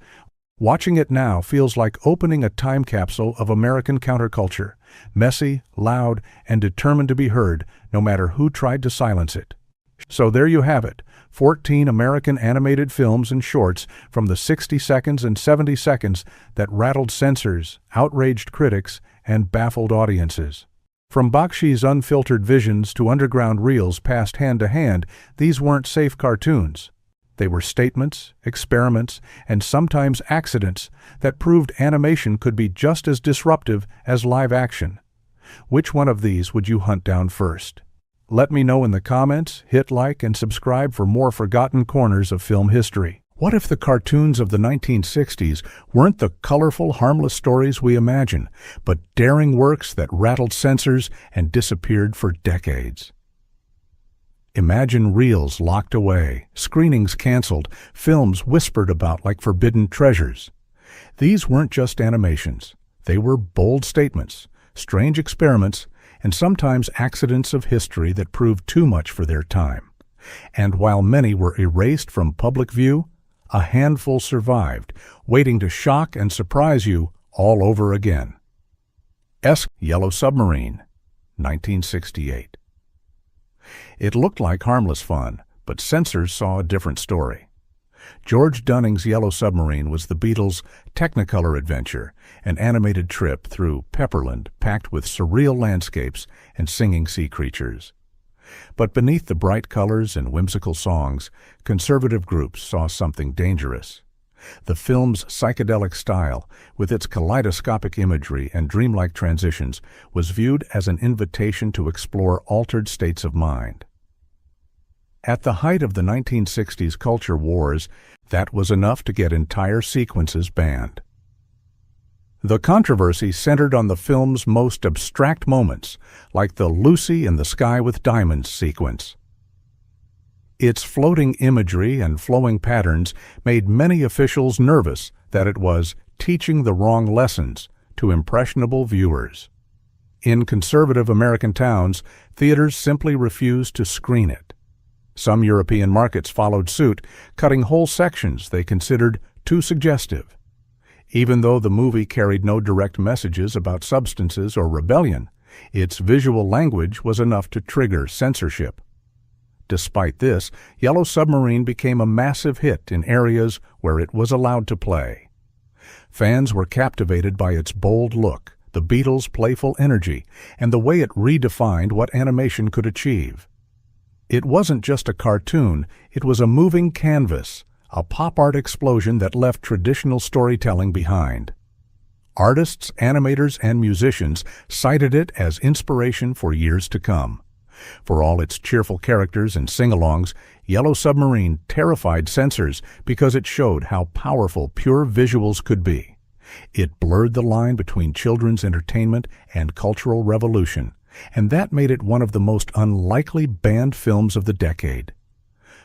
Watching it now feels like opening a time capsule of American counterculture, messy, loud, and determined to be heard, no matter who tried to silence it. So there you have it, 14 American animated films and shorts from the 60 seconds and 70 seconds that rattled censors, outraged critics, and baffled audiences. From Bakshi's unfiltered visions to underground reels passed hand to hand, these weren't safe cartoons. They were statements, experiments, and sometimes accidents that proved animation could be just as disruptive as live action. Which one of these would you hunt down first? Let me know in the comments, hit like, and subscribe for more forgotten corners of film history. What if the cartoons of the 1960s weren't the colorful, harmless stories we imagine, but daring works that rattled censors and disappeared for decades? Imagine reels locked away, screenings canceled, films whispered about like forbidden treasures. These weren't just animations. They were bold statements, strange experiments, and sometimes accidents of history that proved too much for their time. And while many were erased from public view, a handful survived, waiting to shock and surprise you all over again. Yellow Submarine, 1968. It looked like harmless fun, but censors saw a different story. George Dunning's Yellow Submarine was the Beatles' Technicolor adventure, an animated trip through Pepperland packed with surreal landscapes and singing sea creatures. But beneath the bright colors and whimsical songs, conservative groups saw something dangerous. The film's psychedelic style, with its kaleidoscopic imagery and dreamlike transitions, was viewed as an invitation to explore altered states of mind. At the height of the 1960s culture wars, that was enough to get entire sequences banned. The controversy centered on the film's most abstract moments, like the Lucy in the Sky with Diamonds sequence. Its floating imagery and flowing patterns made many officials nervous that it was teaching the wrong lessons to impressionable viewers. In conservative American towns, theaters simply refused to screen it. Some European markets followed suit, cutting whole sections they considered too suggestive. Even though the movie carried no direct messages about substances or rebellion, its visual language was enough to trigger censorship. Despite this, Yellow Submarine became a massive hit in areas where it was allowed to play. Fans were captivated by its bold look, the Beatles' playful energy, and the way it redefined what animation could achieve. It wasn't just a cartoon, it was a moving canvas, a pop art explosion that left traditional storytelling behind. Artists, animators, and musicians cited it as inspiration for years to come. For all its cheerful characters and sing-alongs, Yellow Submarine terrified censors because it showed how powerful pure visuals could be. It blurred the line between children's entertainment and cultural revolution, and that made it one of the most unlikely banned films of the decade.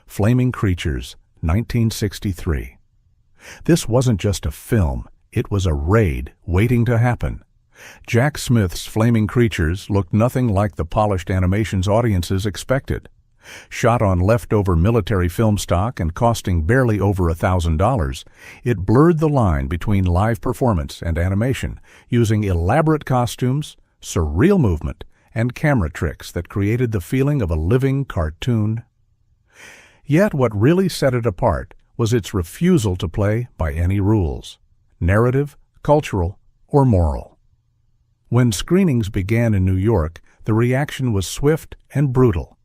Flaming Creatures, 1963. This wasn't just a film, it was a raid waiting to happen. Jack Smith's Flaming Creatures looked nothing like the polished animations audiences expected. Shot on leftover military film stock and costing barely over $1,000, it blurred the line between live performance and animation, using elaborate costumes, surreal movement, and camera tricks that created the feeling of a living cartoon. Yet what really set it apart was its refusal to play by any rules, narrative, cultural, or moral. When screenings began in New York, the reaction was swift and brutal.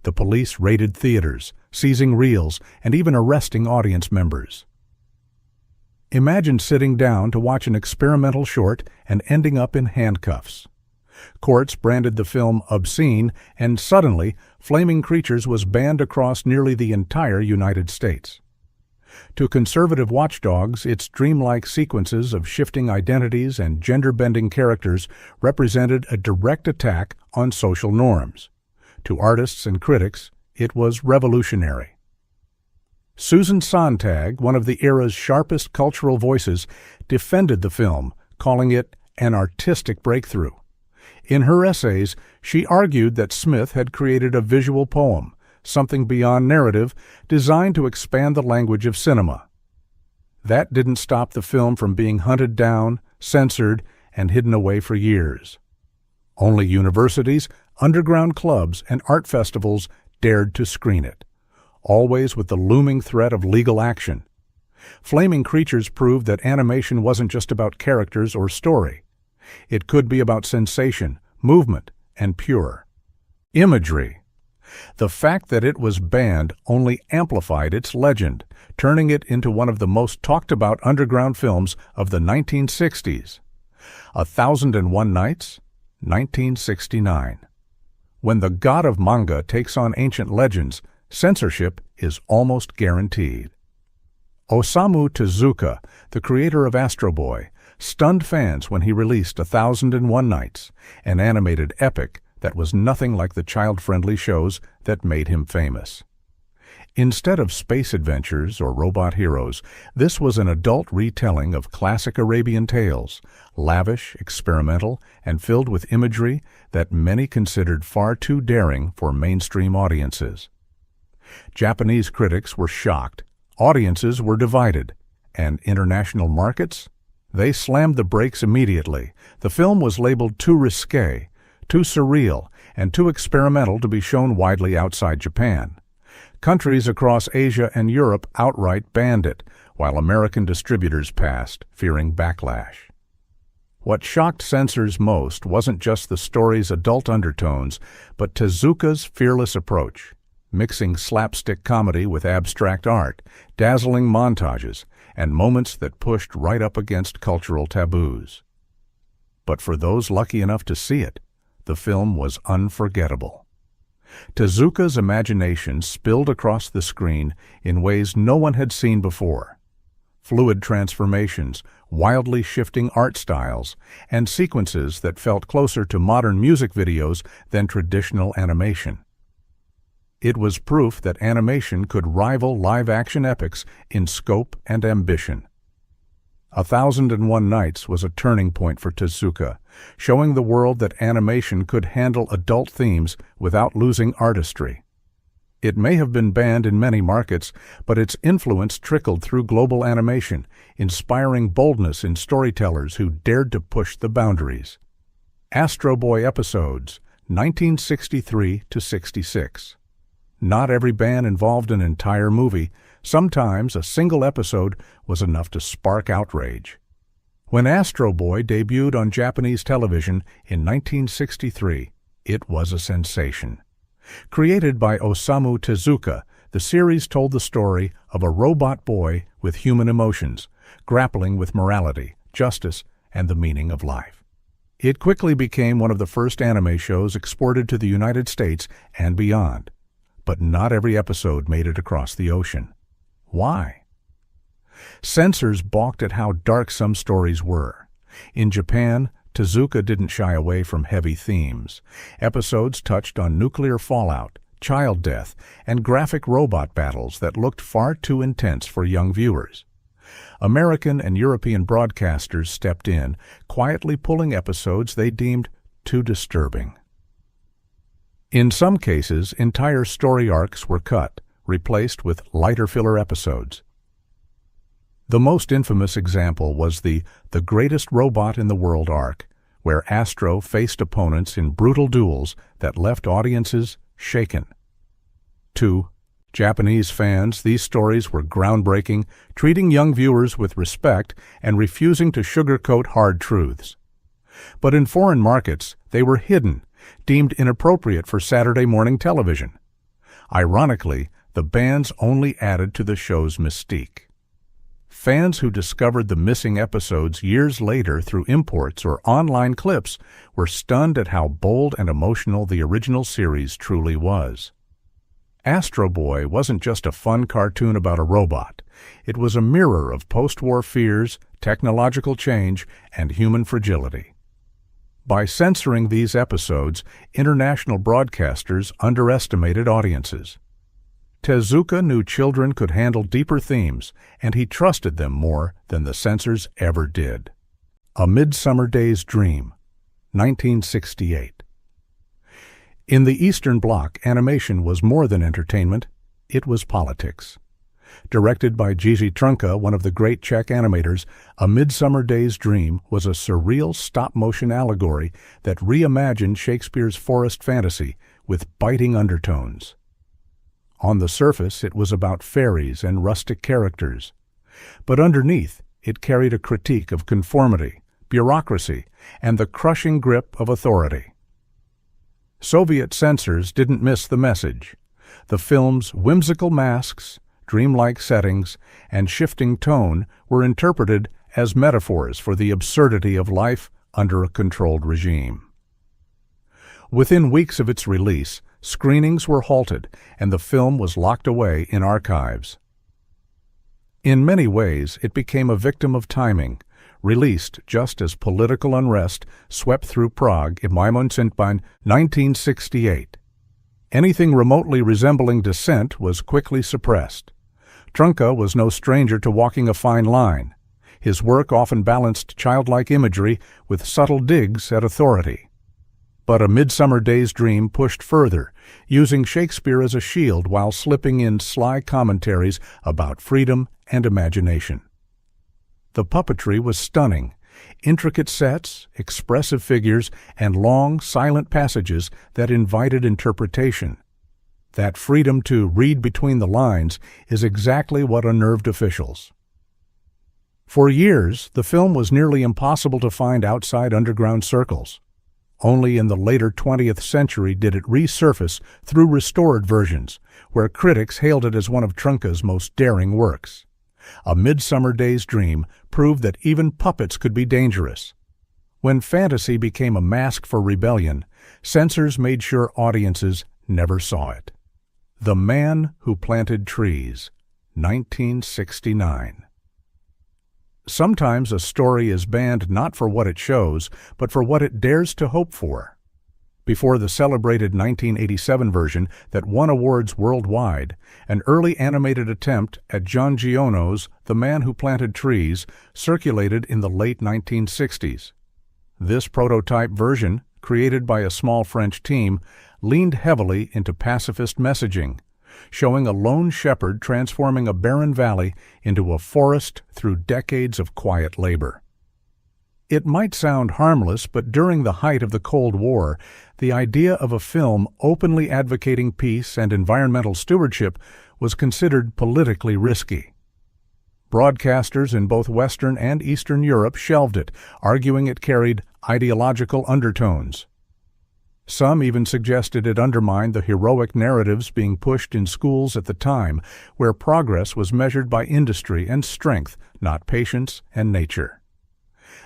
The police raided theaters, seizing reels, and even arresting audience members. Imagine sitting down to watch an experimental short and ending up in handcuffs. Courts branded the film obscene, and suddenly, Flaming Creatures was banned across nearly the entire United States. To conservative watchdogs, its dreamlike sequences of shifting identities and gender-bending characters represented a direct attack on social norms. To artists and critics, it was revolutionary. Susan Sontag, one of the era's sharpest cultural voices, defended the film, calling it an artistic breakthrough. In her essays, she argued that Smith had created a visual poem, something beyond narrative, designed to expand the language of cinema. That didn't stop the film from being hunted down, censored, and hidden away for years. Only universities, underground clubs, and art festivals dared to screen it, always with the looming threat of legal action. Flaming Creatures proved that animation wasn't just about characters or story. It could be about sensation, movement, and pure imagery. The fact that it was banned only amplified its legend, turning it into one of the most talked-about underground films of the 1960s. 1001 Nights, 1969. When the god of manga takes on ancient legends, censorship is almost guaranteed. Osamu Tezuka, the creator of Astro Boy, stunned fans when he released 1001 Nights, an animated epic that was nothing like the child-friendly shows that made him famous. Instead of space adventures or robot heroes, this was an adult retelling of classic Arabian tales, lavish, experimental, and filled with imagery that many considered far too daring for mainstream audiences. Japanese critics were shocked, audiences were divided, and international markets? They slammed the brakes immediately. The film was labeled too risque, too surreal, and too experimental to be shown widely outside Japan. Countries across Asia and Europe outright banned it, while American distributors passed, fearing backlash. What shocked censors most wasn't just the story's adult undertones, but Tezuka's fearless approach, mixing slapstick comedy with abstract art, dazzling montages, and moments that pushed right up against cultural taboos. But for those lucky enough to see it, the film was unforgettable. Tezuka's imagination spilled across the screen in ways no one had seen before. Fluid transformations, wildly shifting art styles, and sequences that felt closer to modern music videos than traditional animation. It was proof that animation could rival live-action epics in scope and ambition. 1001 Nights was a turning point for Tezuka, showing the world that animation could handle adult themes without losing artistry. It may have been banned in many markets, but its influence trickled through global animation, inspiring boldness in storytellers who dared to push the boundaries. Astro Boy episodes, 1963 to 66. Not every ban involved an entire movie. Sometimes a single episode was enough to spark outrage. When Astro Boy debuted on Japanese television in 1963, it was a sensation. Created by Osamu Tezuka, the series told the story of a robot boy with human emotions, grappling with morality, justice, and the meaning of life. It quickly became one of the first anime shows exported to the United States and beyond. But not every episode made it across the ocean. Why? Censors balked at how dark some stories were. In Japan, Tezuka didn't shy away from heavy themes. Episodes touched on nuclear fallout, child death, and graphic robot battles that looked far too intense for young viewers. American and European broadcasters stepped in, quietly pulling episodes they deemed too disturbing. In some cases, entire story arcs were cut, replaced with lighter filler episodes. The most infamous example was the Greatest Robot in the World arc, where Astro faced opponents in brutal duels that left audiences shaken. To Japanese fans, these stories were groundbreaking, treating young viewers with respect and refusing to sugarcoat hard truths. But in foreign markets, they were hidden, deemed inappropriate for Saturday morning television. Ironically, the bans only added to the show's mystique. Fans who discovered the missing episodes years later through imports or online clips were stunned at how bold and emotional the original series truly was. Astro Boy wasn't just a fun cartoon about a robot. It was a mirror of post-war fears, technological change, and human fragility. By censoring these episodes, international broadcasters underestimated audiences. Tezuka knew children could handle deeper themes, and he trusted them more than the censors ever did. A Midsummer Day's Dream, 1968. In the Eastern Bloc, animation was more than entertainment, it was politics. Directed by Jiří Trnka, one of the great Czech animators, A Midsummer Day's Dream was a surreal stop-motion allegory that reimagined Shakespeare's forest fantasy with biting undertones. On the surface, it was about fairies and rustic characters. But underneath, it carried a critique of conformity, bureaucracy, and the crushing grip of authority. Soviet censors didn't miss the message. The film's whimsical masks, dreamlike settings, and shifting tone were interpreted as metaphors for the absurdity of life under a controlled regime. Within weeks of its release, screenings were halted and the film was locked away in archives. In many ways, it became a victim of timing, released just as political unrest swept through Prague in 1968. Anything remotely resembling dissent was quickly suppressed. Trnka was no stranger to walking a fine line. His work often balanced childlike imagery with subtle digs at authority. But A Midsummer Day's Dream pushed further, using Shakespeare as a shield while slipping in sly commentaries about freedom and imagination. The puppetry was stunning. Intricate sets, expressive figures, and long, silent passages that invited interpretation. That freedom to read between the lines is exactly what unnerved officials. For years, the film was nearly impossible to find outside underground circles. Only in the later 20th century did it resurface through restored versions, where critics hailed it as one of Trnka's most daring works. A Midsummer Day's Dream proved that even puppets could be dangerous. When fantasy became a mask for rebellion, censors made sure audiences never saw it. The Man Who Planted Trees, 1969. Sometimes a story is banned not for what it shows, but for what it dares to hope for. Before the celebrated 1987 version that won awards worldwide, an early animated attempt at John Giono's The Man Who Planted Trees circulated in the late 1960s. This prototype version, created by a small French team, leaned heavily into pacifist messaging, showing a lone shepherd transforming a barren valley into a forest through decades of quiet labor. It might sound harmless, but during the height of the Cold War, the idea of a film openly advocating peace and environmental stewardship was considered politically risky. Broadcasters in both Western and Eastern Europe shelved it, arguing it carried ideological undertones. Some even suggested it undermined the heroic narratives being pushed in schools at the time, where progress was measured by industry and strength, not patience and nature.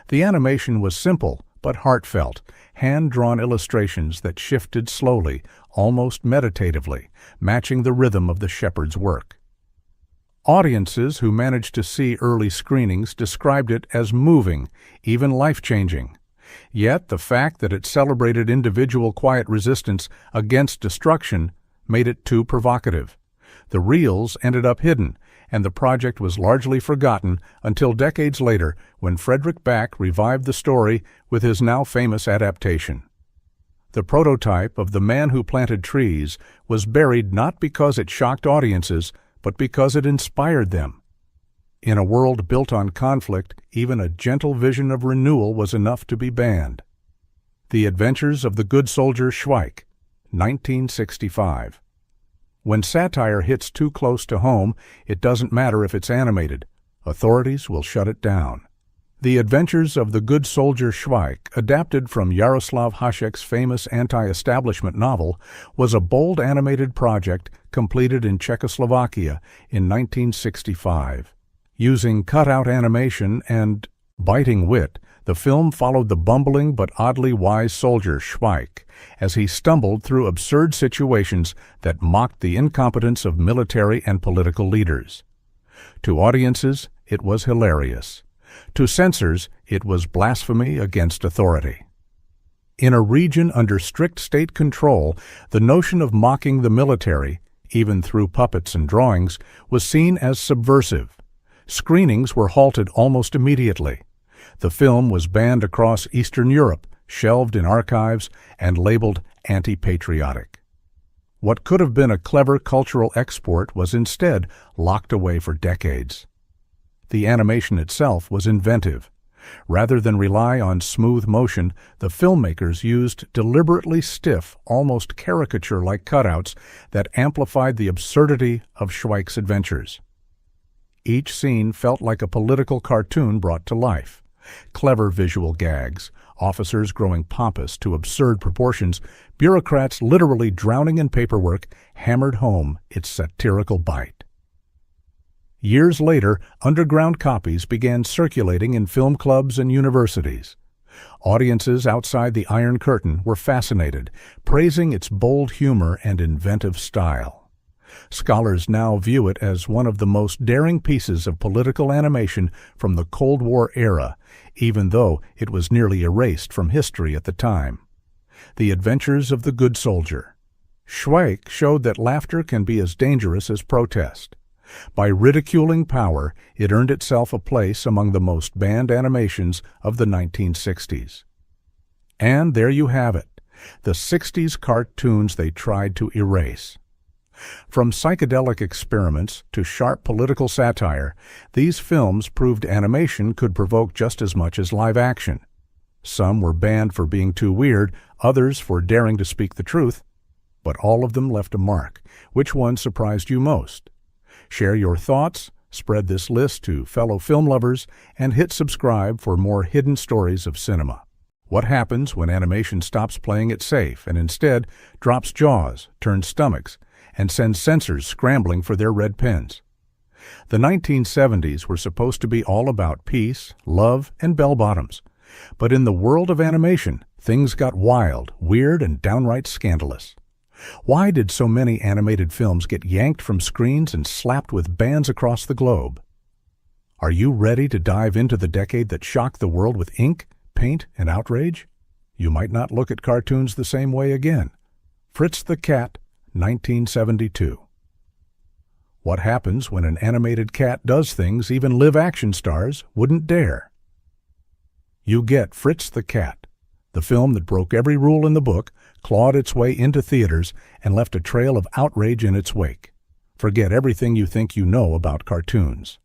The animation was simple but heartfelt, hand-drawn illustrations that shifted slowly, almost meditatively, matching the rhythm of the shepherd's work. Audiences who managed to see early screenings described it as moving, even life-changing. Yet the fact that it celebrated individual quiet resistance against destruction made it too provocative. The reels ended up hidden, and the project was largely forgotten until decades later when Frederick Back revived the story with his now famous adaptation. The prototype of The Man Who Planted Trees was buried not because it shocked audiences, but because it inspired them. In a world built on conflict, even a gentle vision of renewal was enough to be banned. The Adventures of the Good Soldier Schweik, 1965. When satire hits too close to home, it doesn't matter if it's animated. Authorities will shut it down. The Adventures of the Good Soldier Schweik, adapted from Jaroslav Hašek's famous anti-establishment novel, was a bold animated project completed in Czechoslovakia in 1965. Using cutout animation and biting wit, the film followed the bumbling but oddly wise soldier Schweik as he stumbled through absurd situations that mocked the incompetence of military and political leaders. To audiences, it was hilarious. To censors, it was blasphemy against authority. In a region under strict state control, the notion of mocking the military, even through puppets and drawings, was seen as subversive. Screenings were halted almost immediately. The film was banned across Eastern Europe, shelved in archives, and labeled anti-patriotic. What could have been a clever cultural export was instead locked away for decades. The animation itself was inventive. Rather than rely on smooth motion, the filmmakers used deliberately stiff, almost caricature-like cutouts that amplified the absurdity of Schweik's adventures. Each scene felt like a political cartoon brought to life. Clever visual gags, officers growing pompous to absurd proportions, bureaucrats literally drowning in paperwork, hammered home its satirical bite. Years later, underground copies began circulating in film clubs and universities. Audiences outside the Iron Curtain were fascinated, praising its bold humor and inventive style. Scholars now view it as one of the most daring pieces of political animation from the Cold War era, even though it was nearly erased from history at the time. The Adventures of the Good Soldier. Schweik showed that laughter can be as dangerous as protest. By ridiculing power, it earned itself a place among the most banned animations of the 1960s. And there you have it, the 60s cartoons they tried to erase. From psychedelic experiments to sharp political satire, these films proved animation could provoke just as much as live action. Some were banned for being too weird, others for daring to speak the truth, but all of them left a mark. Which one surprised you most? Share your thoughts, spread this list to fellow film lovers, and hit subscribe for more hidden stories of cinema. What happens when animation stops playing it safe and instead drops jaws, turns stomachs, and sends censors scrambling for their red pens? The 1970s were supposed to be all about peace, love, and bell-bottoms. But in the world of animation, things got wild, weird, and downright scandalous. Why did so many animated films get yanked from screens and slapped with bans across the globe? Are you ready to dive into the decade that shocked the world with ink, paint, and outrage? You might not look at cartoons the same way again. Fritz the Cat, 1972. What happens when an animated cat does things even live action stars wouldn't dare? You get Fritz the Cat, the film that broke every rule in the book, clawed its way into theaters, and left a trail of outrage in its wake. Forget everything you think you know about cartoons.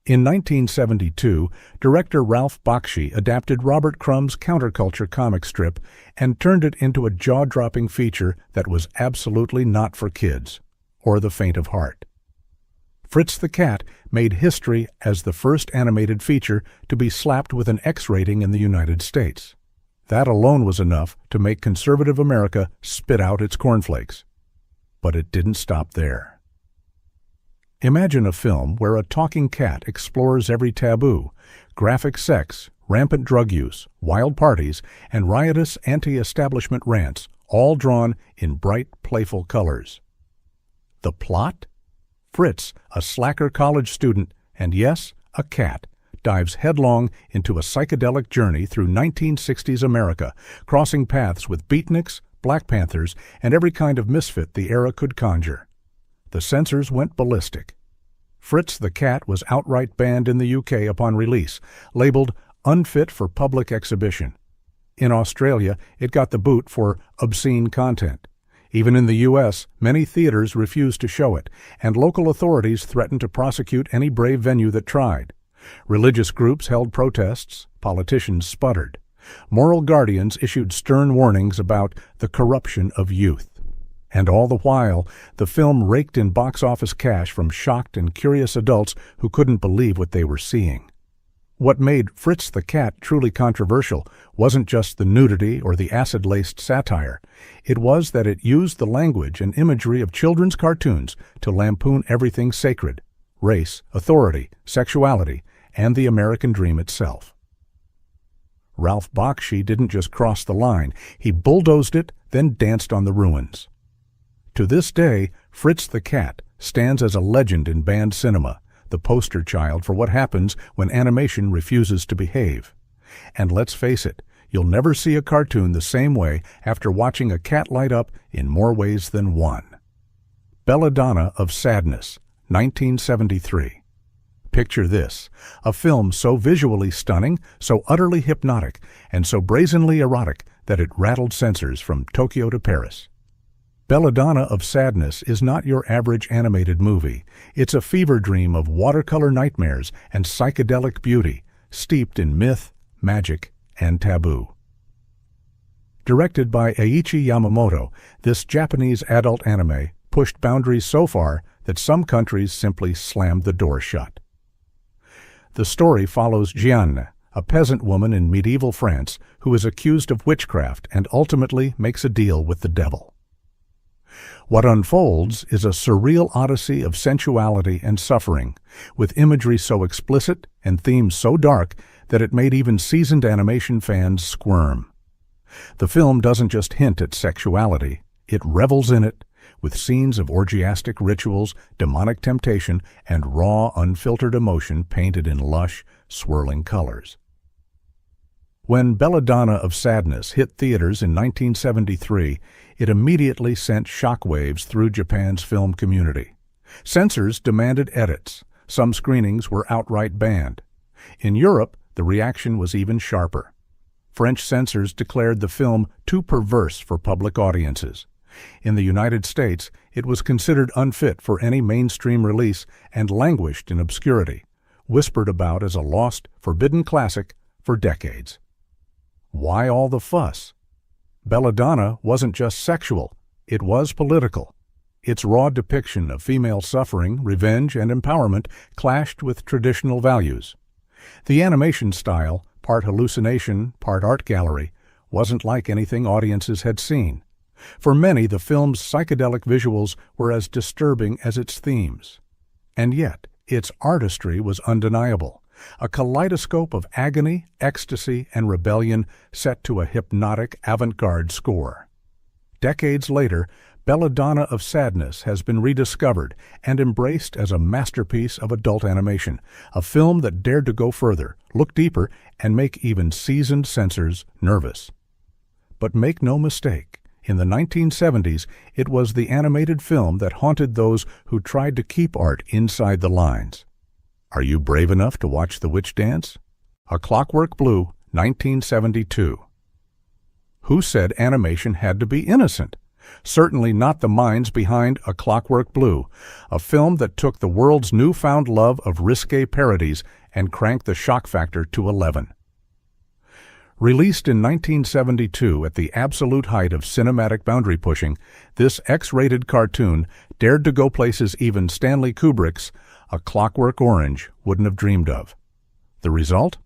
In 1972, director Ralph Bakshi adapted Robert Crumb's counterculture comic strip and turned it into a jaw-dropping feature that was absolutely not for kids, or the faint of heart. Fritz the Cat made history as the first animated feature to be slapped with an X rating in the United States. That alone was enough to make conservative America spit out its cornflakes. But it didn't stop there. Imagine a film where a talking cat explores every taboo: graphic sex, rampant drug use, wild parties, and riotous anti-establishment rants, all drawn in bright, playful colors. The plot? Fritz, a slacker college student, and yes, a cat, dives headlong into a psychedelic journey through 1960s America, crossing paths with beatniks, Black Panthers, and every kind of misfit the era could conjure. The censors went ballistic. Fritz the Cat was outright banned in the UK upon release, labeled unfit for public exhibition. In Australia, it got the boot for obscene content. Even in the U.S., many theaters refused to show it, and local authorities threatened to prosecute any brave venue that tried. Religious groups held protests, politicians sputtered. Moral guardians issued stern warnings about the corruption of youth. And all the while, the film raked in box office cash from shocked and curious adults who couldn't believe what they were seeing. What made Fritz the Cat truly controversial wasn't just the nudity or the acid-laced satire. It was that it used the language and imagery of children's cartoons to lampoon everything sacred: race, authority, sexuality, and the American dream itself. Ralph Bakshi didn't just cross the line, he bulldozed it, then danced on the ruins. To this day, Fritz the Cat stands as a legend in banned cinema, the poster child for what happens when animation refuses to behave. And let's face it, you'll never see a cartoon the same way after watching a cat light up in more ways than one. Belladonna of Sadness, 1973. Picture this, a film so visually stunning, so utterly hypnotic, and so brazenly erotic that it rattled censors from Tokyo to Paris. Belladonna of Sadness is not your average animated movie. It's a fever dream of watercolor nightmares and psychedelic beauty, steeped in myth, magic, and taboo. Directed by Eiichi Yamamoto, this Japanese adult anime pushed boundaries so far that some countries simply slammed the door shut. The story follows Jeanne, a peasant woman in medieval France who is accused of witchcraft and ultimately makes a deal with the devil. What unfolds is a surreal odyssey of sensuality and suffering, with imagery so explicit and themes so dark that it made even seasoned animation fans squirm. The film doesn't just hint at sexuality, it revels in it, with scenes of orgiastic rituals, demonic temptation, and raw, unfiltered emotion painted in lush, swirling colors. When Belladonna of Sadness hit theaters in 1973, it immediately sent shockwaves through Japan's film community. Censors demanded edits. Some screenings were outright banned. In Europe, the reaction was even sharper. French censors declared the film too perverse for public audiences. In the United States, it was considered unfit for any mainstream release and languished in obscurity, whispered about as a lost, forbidden classic for decades. Why all the fuss? Belladonna wasn't just sexual, it was political. Its raw depiction of female suffering, revenge, and empowerment clashed with traditional values. The animation style, part hallucination, part art gallery, wasn't like anything audiences had seen. For many, the film's psychedelic visuals were as disturbing as its themes. And yet, its artistry was undeniable, a kaleidoscope of agony, ecstasy, and rebellion set to a hypnotic avant-garde score. Decades later, Belladonna of Sadness has been rediscovered and embraced as a masterpiece of adult animation, a film that dared to go further, look deeper, and make even seasoned censors nervous. But make no mistake, in the 1970s, it was the animated film that haunted those who tried to keep art inside the lines. Are you brave enough to watch the witch dance? A Clockwork Blue, 1972. Who said animation had to be innocent? Certainly not the minds behind A Clockwork Blue, a film that took the world's newfound love of risque parodies and cranked the shock factor to 11. Released in 1972 at the absolute height of cinematic boundary pushing, this X-rated cartoon dared to go places even Stanley Kubrick's A Clockwork Orange wouldn't have dreamed of. The result?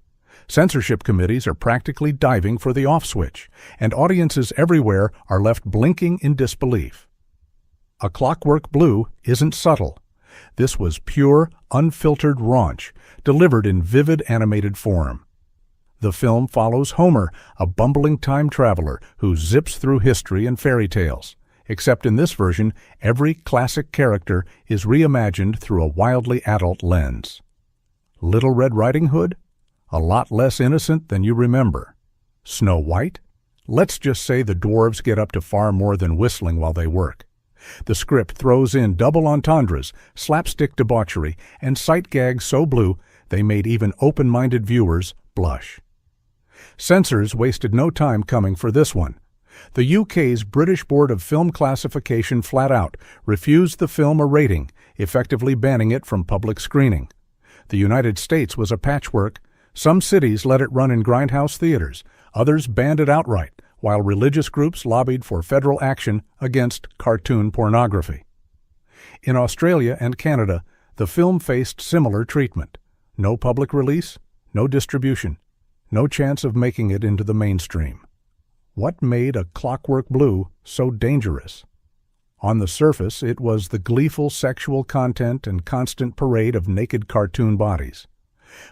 Censorship committees are practically diving for the off switch, and audiences everywhere are left blinking in disbelief. A Clockwork Blue isn't subtle. This was pure, unfiltered raunch, delivered in vivid animated form. The film follows Homer, a bumbling time traveler who zips through history and fairy tales. Except in this version, every classic character is reimagined through a wildly adult lens. Little Red Riding Hood? A lot less innocent than you remember. Snow White? Let's just say the dwarves get up to far more than whistling while they work. The script throws in double entendres, slapstick debauchery, and sight gags so blue they made even open-minded viewers blush. Censors wasted no time coming for this one. The UK's British Board of Film Classification flat out refused the film a rating, effectively banning it from public screening. The United States was a patchwork. Some cities let it run in grindhouse theaters, others banned it outright, while religious groups lobbied for federal action against cartoon pornography. In Australia and Canada, the film faced similar treatment. No public release, no distribution, no chance of making it into the mainstream. What made A Clockwork Blue so dangerous? On the surface, it was the gleeful sexual content and constant parade of naked cartoon bodies.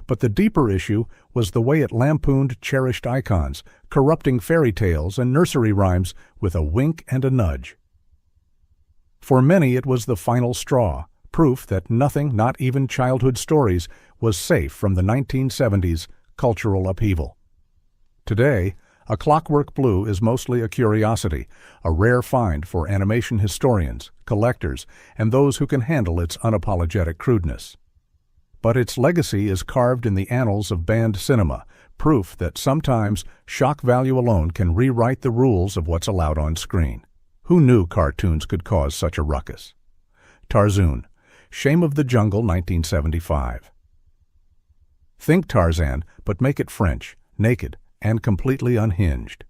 But the deeper issue was the way it lampooned cherished icons, corrupting fairy tales and nursery rhymes with a wink and a nudge. For many, it was the final straw, proof that nothing, not even childhood stories, was safe from the 1970s cultural upheaval. Today, A Clockwork Blue is mostly a curiosity, a rare find for animation historians, collectors, and those who can handle its unapologetic crudeness. But its legacy is carved in the annals of banned cinema, proof that sometimes shock value alone can rewrite the rules of what's allowed on screen. Who knew cartoons could cause such a ruckus? Tarzan, Shame of the Jungle, 1975. Think Tarzan, but make it French, naked, and completely unhinged.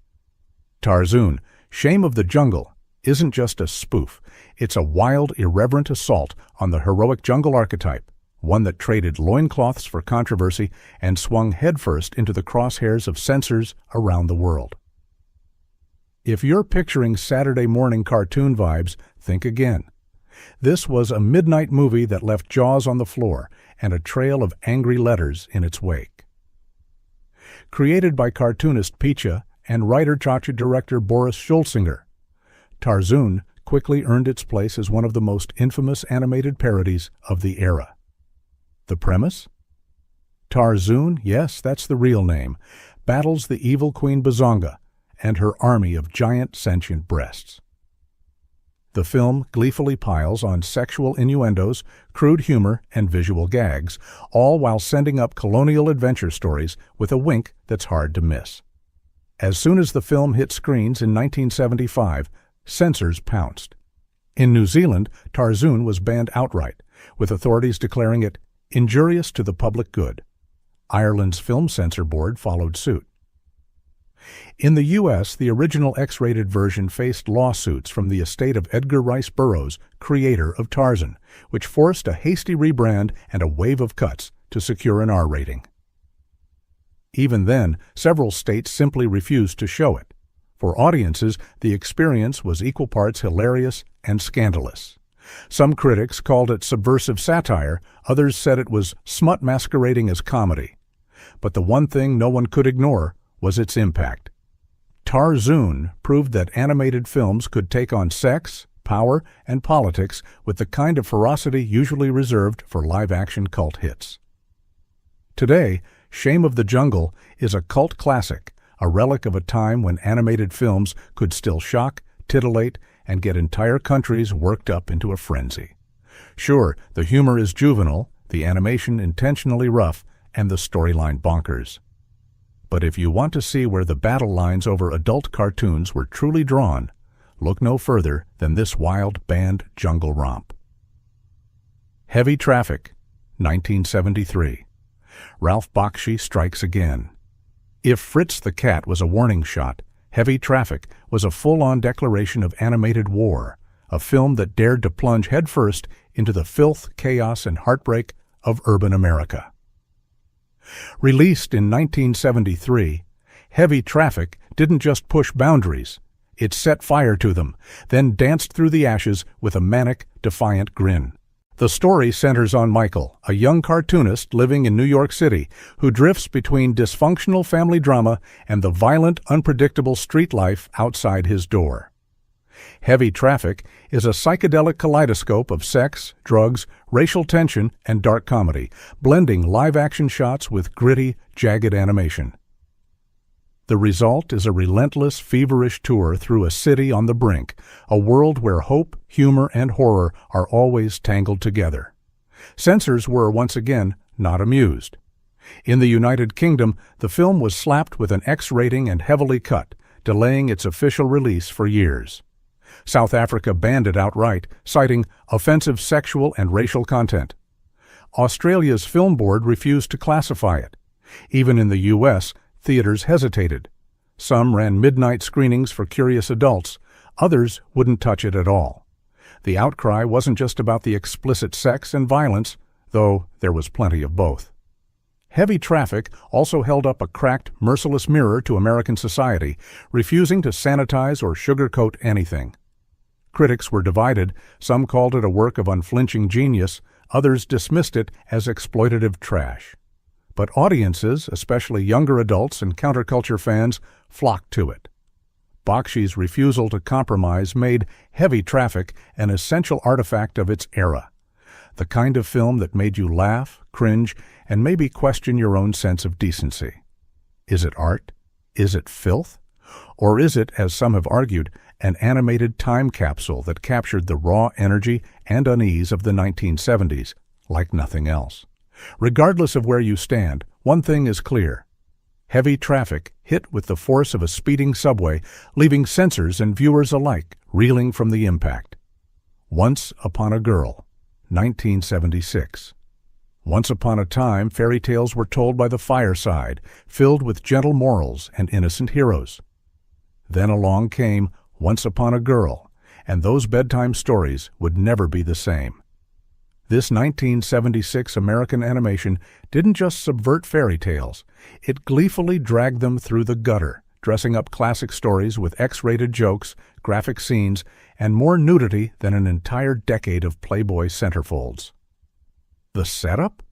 Tarzan, Shame of the Jungle, isn't just a spoof. It's a wild, irreverent assault on the heroic jungle archetype, one that traded loincloths for controversy and swung headfirst into the crosshairs of censors around the world. If you're picturing Saturday morning cartoon vibes, think again. This was a midnight movie that left jaws on the floor and a trail of angry letters in its wake. Created by cartoonist Picha and writer-director Boris Schulzinger, Tarzan quickly earned its place as one of the most infamous animated parodies of the era. The premise? Tarzan, yes, that's the real name, battles the evil Queen Bazonga and her army of giant sentient breasts. The film gleefully piles on sexual innuendos, crude humor, and visual gags, all while sending up colonial adventure stories with a wink that's hard to miss. As soon as the film hit screens in 1975, censors pounced. In New Zealand, Tarzan was banned outright, with authorities declaring it injurious to the public good. Ireland's Film Censor Board followed suit. In the U.S., the original X-rated version faced lawsuits from the estate of Edgar Rice Burroughs, creator of Tarzan, which forced a hasty rebrand and a wave of cuts to secure an R rating. Even then, several states simply refused to show it. For audiences, the experience was equal parts hilarious and scandalous. Some critics called it subversive satire, others said it was smut masquerading as comedy. But the one thing no one could ignore was its impact. Tarzan proved that animated films could take on sex, power, and politics with the kind of ferocity usually reserved for live-action cult hits. Today, Shame of the Jungle is a cult classic, a relic of a time when animated films could still shock, titillate, and get entire countries worked up into a frenzy. Sure, the humor is juvenile, the animation intentionally rough, and the storyline bonkers. But if you want to see where the battle lines over adult cartoons were truly drawn, look no further than this wild banned jungle romp. Heavy Traffic, 1973. Ralph Bakshi strikes again. If Fritz the Cat was a warning shot, Heavy Traffic was a full-on declaration of animated war, a film that dared to plunge headfirst into the filth, chaos, and heartbreak of urban America. Released in 1973, Heavy Traffic didn't just push boundaries, it set fire to them, then danced through the ashes with a manic, defiant grin. The story centers on Michael, a young cartoonist living in New York City who drifts between dysfunctional family drama and the violent, unpredictable street life outside his door. Heavy Traffic is a psychedelic kaleidoscope of sex, drugs, racial tension, and dark comedy, blending live-action shots with gritty, jagged animation. The result is a relentless, feverish tour through a city on the brink, a world where hope, humor, and horror are always tangled together. Censors were, once again, not amused. In the United Kingdom, the film was slapped with an X rating and heavily cut, delaying its official release for years. South Africa banned it outright, citing offensive sexual and racial content. Australia's Film Board refused to classify it. Even in the U.S., theaters hesitated. Some ran midnight screenings for curious adults, others wouldn't touch it at all. The outcry wasn't just about the explicit sex and violence, though there was plenty of both. Heavy Traffic also held up a cracked, merciless mirror to American society, refusing to sanitize or sugarcoat anything. Critics were divided. Some called it a work of unflinching genius, others dismissed it as exploitative trash. But audiences, especially younger adults and counterculture fans, flocked to it. Bakshi's refusal to compromise made Heavy Traffic an essential artifact of its era, the kind of film that made you laugh, cringe, and maybe question your own sense of decency. Is it art? Is it filth? Or is it, as some have argued, an animated time capsule that captured the raw energy and unease of the 1970s like nothing else? Regardless of where you stand, one thing is clear. Heavy Traffic hit with the force of a speeding subway, leaving censors and viewers alike reeling from the impact. Once Upon a Girl, 1976. Once upon a time, fairy tales were told by the fireside, filled with gentle morals and innocent heroes. Then along came Once Upon a Girl, and those bedtime stories would never be the same. This 1976 American animation didn't just subvert fairy tales, it gleefully dragged them through the gutter, dressing up classic stories with X-rated jokes, graphic scenes, and more nudity than an entire decade of Playboy centerfolds. The setup?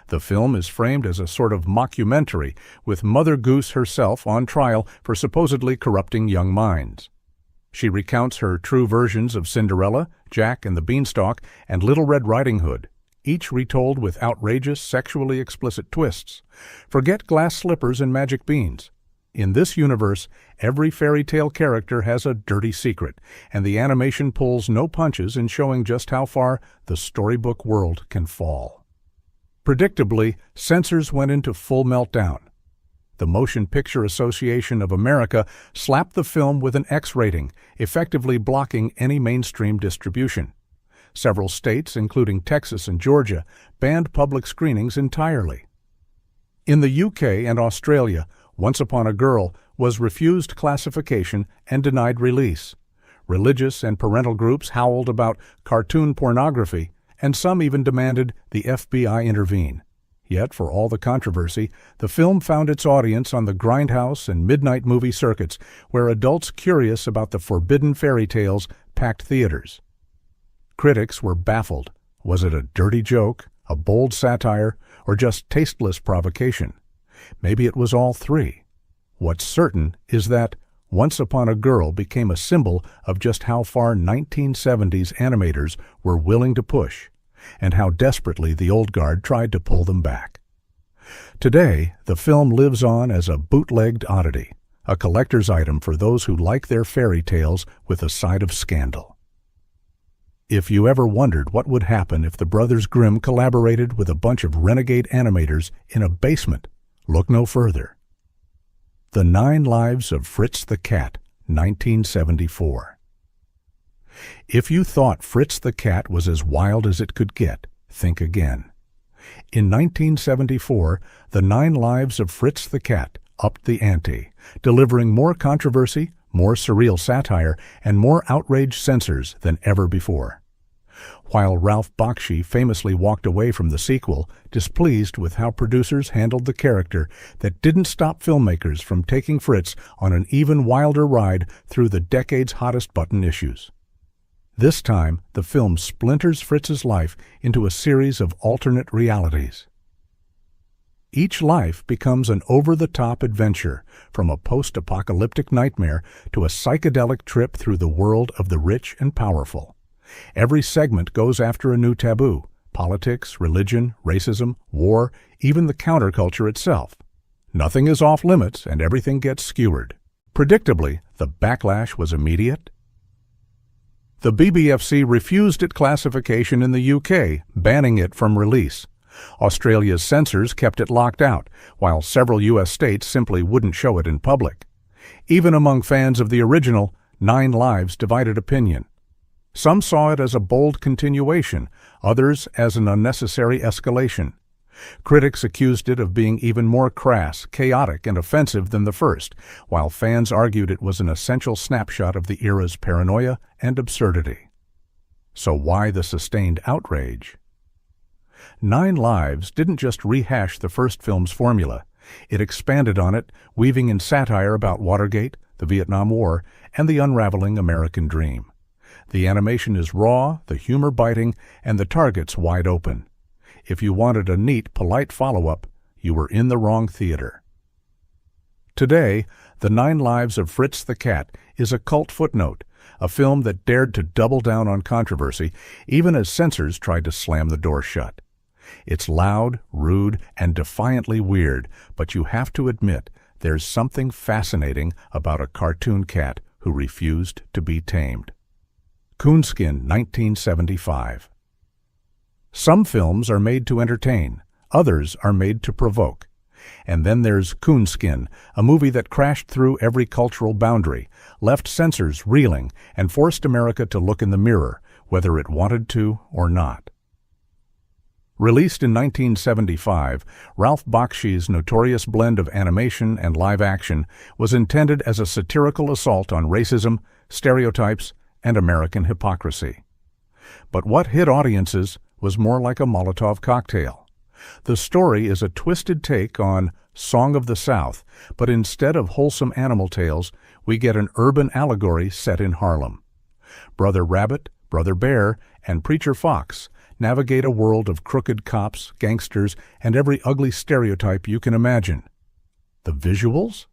The film is framed as a sort of mockumentary, with Mother Goose herself on trial for supposedly corrupting young minds. She recounts her true versions of Cinderella, Jack and the Beanstalk, and Little Red Riding Hood, each retold with outrageous, sexually explicit twists. Forget glass slippers and magic beans. In this universe, every fairy tale character has a dirty secret, and the animation pulls no punches in showing just how far the storybook world can fall. Predictably, censors went into full meltdown. The Motion Picture Association of America slapped the film with an X rating, effectively blocking any mainstream distribution. Several states, including Texas and Georgia, banned public screenings entirely. In the UK and Australia, Once Upon a Girl was refused classification and denied release. Religious and parental groups howled about cartoon pornography, and some even demanded the FBI intervene. Yet, for all the controversy, the film found its audience on the grindhouse and midnight movie circuits, where adults curious about the forbidden fairy tales packed theaters. Critics were baffled. Was it a dirty joke, a bold satire, or just tasteless provocation? Maybe it was all three. What's certain is that Once Upon a Girl became a symbol of just how far 1970s animators were willing to push, and how desperately the old guard tried to pull them back. Today, the film lives on as a bootlegged oddity, a collector's item for those who like their fairy tales with a side of scandal. If you ever wondered what would happen if the Brothers Grimm collaborated with a bunch of renegade animators in a basement, look no further. The 9 Lives of Fritz the Cat, 1974. If you thought Fritz the Cat was as wild as it could get, think again. In 1974, the 9 Lives of Fritz the Cat upped the ante, delivering more controversy, more surreal satire, and more outraged censors than ever before. While Ralph Bakshi famously walked away from the sequel, displeased with how producers handled the character, that didn't stop filmmakers from taking Fritz on an even wilder ride through the decade's hottest button issues. This time, the film splinters Fritz's life into a series of alternate realities. Each life becomes an over-the-top adventure, from a post-apocalyptic nightmare to a psychedelic trip through the world of the rich and powerful. Every segment goes after a new taboo: politics, religion, racism, war, even the counterculture itself. Nothing is off limits and everything gets skewered. Predictably, the backlash was immediate. The BBFC refused its classification in the UK, banning it from release. Australia's censors kept it locked out, while several U.S. states simply wouldn't show it in public. Even among fans of the original, 9 Lives divided opinion. Some saw it as a bold continuation, others as an unnecessary escalation. Critics accused it of being even more crass, chaotic, and offensive than the first, while fans argued it was an essential snapshot of the era's paranoia and absurdity. So why the sustained outrage? 9 Lives didn't just rehash the first film's formula. It expanded on it, weaving in satire about Watergate, the Vietnam War, and the unraveling American dream. The animation is raw, the humor biting, and the targets wide open. If you wanted a neat, polite follow-up, you were in the wrong theater. Today, The 9 Lives of Fritz the Cat is a cult footnote, a film that dared to double down on controversy even as censors tried to slam the door shut. It's loud, rude, and defiantly weird, but you have to admit there's something fascinating about a cartoon cat who refused to be tamed. Coonskin, 1975. Some films are made to entertain, others are made to provoke. And then there's Coonskin, a movie that crashed through every cultural boundary, left censors reeling, and forced America to look in the mirror, whether it wanted to or not. Released in 1975, Ralph Bakshi's notorious blend of animation and live action was intended as a satirical assault on racism, stereotypes, and American hypocrisy. But what hit audiences was more like a Molotov cocktail. The story is a twisted take on Song of the South, but instead of wholesome animal tales, we get an urban allegory set in Harlem. Brother Rabbit, Brother Bear, and Preacher Fox navigate a world of crooked cops, gangsters, and every ugly stereotype you can imagine. The visuals?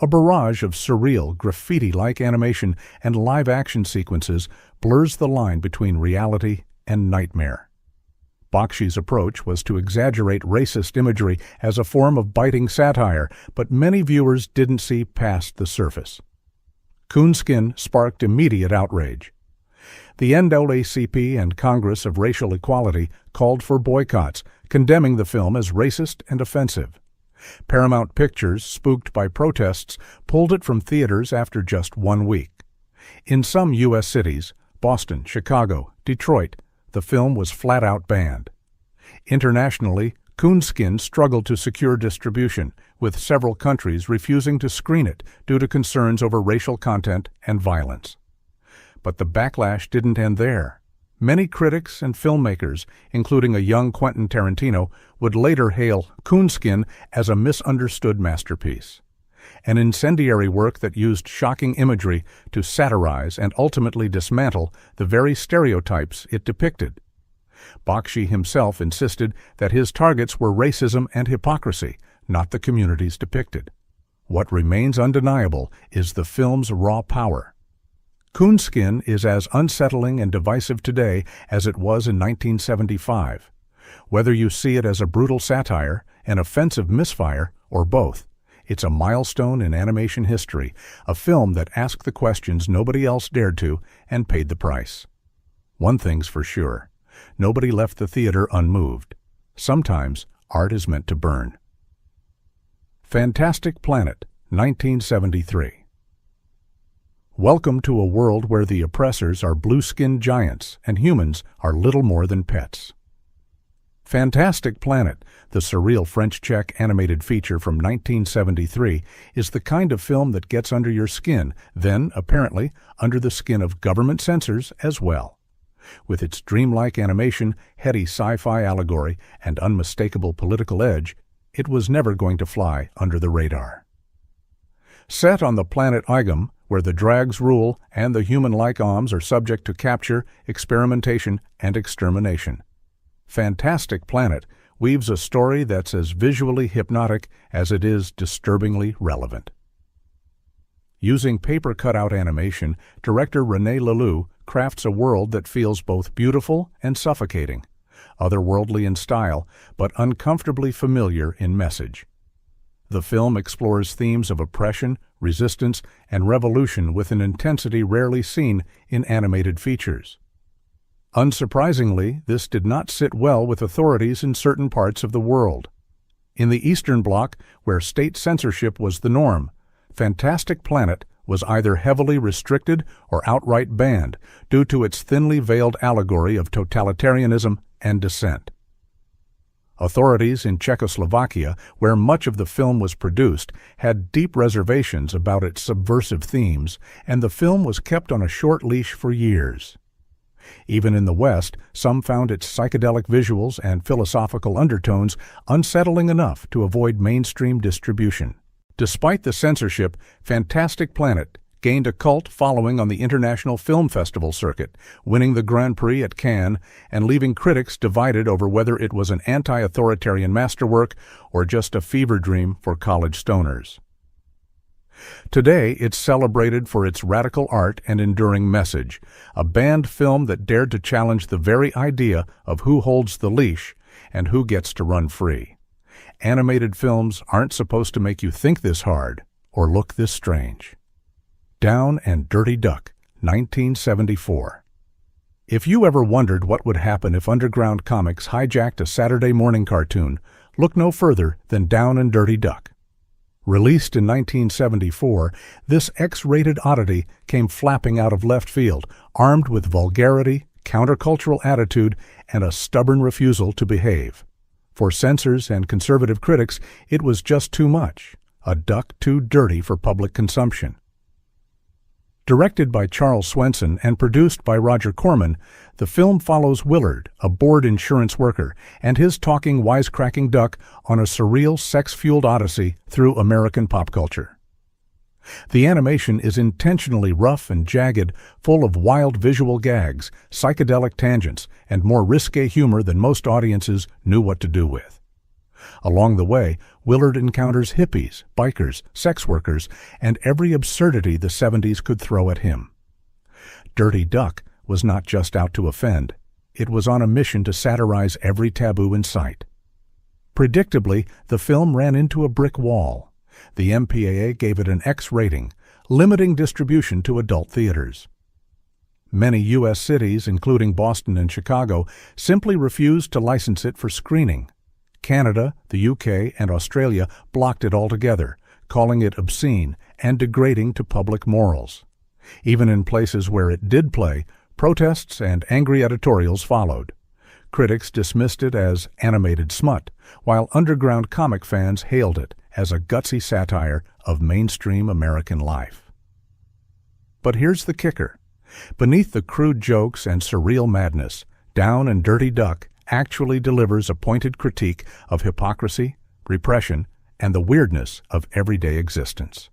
A barrage of surreal, graffiti-like animation and live-action sequences blurs the line between reality and nightmare. Bakshi's approach was to exaggerate racist imagery as a form of biting satire, but many viewers didn't see past the surface. Coonskin sparked immediate outrage. The NAACP and Congress of Racial Equality called for boycotts, condemning the film as racist and offensive. Paramount Pictures, spooked by protests, pulled it from theaters after just 1 week. In some U.S. cities, Boston, Chicago, Detroit, the film was flat-out banned. Internationally, Coonskin struggled to secure distribution, with several countries refusing to screen it due to concerns over racial content and violence. But the backlash didn't end there. Many critics and filmmakers, including a young Quentin Tarantino, would later hail Coonskin as a misunderstood masterpiece. An incendiary work that used shocking imagery to satirize and ultimately dismantle the very stereotypes it depicted. Bakshi himself insisted that his targets were racism and hypocrisy, not the communities depicted. What remains undeniable is the film's raw power. Coonskin is as unsettling and divisive today as it was in 1975. Whether you see it as a brutal satire, an offensive misfire, or both, it's a milestone in animation history, a film that asked the questions nobody else dared to and paid the price. One thing's for sure, nobody left the theater unmoved. Sometimes art is meant to burn. Fantastic Planet, 1973. Welcome to a world where the oppressors are blue-skinned giants and humans are little more than pets. Fantastic Planet, the surreal French-Czech animated feature from 1973, is the kind of film that gets under your skin, then, apparently, under the skin of government censors as well. With its dreamlike animation, heady sci-fi allegory, and unmistakable political edge, it was never going to fly under the radar. Set on the planet Igum, where the drags rule and the human-like Oms are subject to capture, experimentation, and extermination. Fantastic Planet weaves a story that's as visually hypnotic as it is disturbingly relevant. Using paper cutout animation, director René Laloux crafts a world that feels both beautiful and suffocating, otherworldly in style, but uncomfortably familiar in message. The film explores themes of oppression, resistance, and revolution with an intensity rarely seen in animated features. Unsurprisingly, this did not sit well with authorities in certain parts of the world. In the Eastern Bloc, where state censorship was the norm, Fantastic Planet was either heavily restricted or outright banned due to its thinly veiled allegory of totalitarianism and dissent. Authorities in Czechoslovakia, where much of the film was produced, had deep reservations about its subversive themes, and the film was kept on a short leash for years. Even in the West, some found its psychedelic visuals and philosophical undertones unsettling enough to avoid mainstream distribution. Despite the censorship, Fantastic Planet gained a cult following on the International Film Festival circuit, winning the Grand Prix at Cannes and leaving critics divided over whether it was an anti-authoritarian masterwork or just a fever dream for college stoners. Today, it's celebrated for its radical art and enduring message, a banned film that dared to challenge the very idea of who holds the leash and who gets to run free. Animated films aren't supposed to make you think this hard or look this strange. Down and Dirty Duck, 1974. If you ever wondered what would happen if Underground Comics hijacked a Saturday morning cartoon, look no further than Down and Dirty Duck. Released in 1974, this X-rated oddity came flapping out of left field, armed with vulgarity, countercultural attitude, and a stubborn refusal to behave. For censors and conservative critics, it was just too much, a duck too dirty for public consumption. Directed by Charles Swenson and produced by Roger Corman, the film follows Willard, a bored insurance worker, and his talking, wisecracking duck on a surreal, sex-fueled odyssey through American pop culture. The animation is intentionally rough and jagged, full of wild visual gags, psychedelic tangents, and more risque humor than most audiences knew what to do with. Along the way, Willard encounters hippies, bikers, sex workers, and every absurdity the 70s could throw at him. Dirty Duck was not just out to offend. It was on a mission to satirize every taboo in sight. Predictably, the film ran into a brick wall. The MPAA gave it an X rating, limiting distribution to adult theaters. Many U.S. cities, including Boston and Chicago, simply refused to license it for screening. Canada, the UK, and Australia blocked it altogether, calling it obscene and degrading to public morals. Even in places where it did play, protests and angry editorials followed. Critics dismissed it as animated smut, while underground comic fans hailed it as a gutsy satire of mainstream American life. But here's the kicker. Beneath the crude jokes and surreal madness, Down and Dirty Duck actually delivers a pointed critique of hypocrisy, repression, and the weirdness of everyday existence.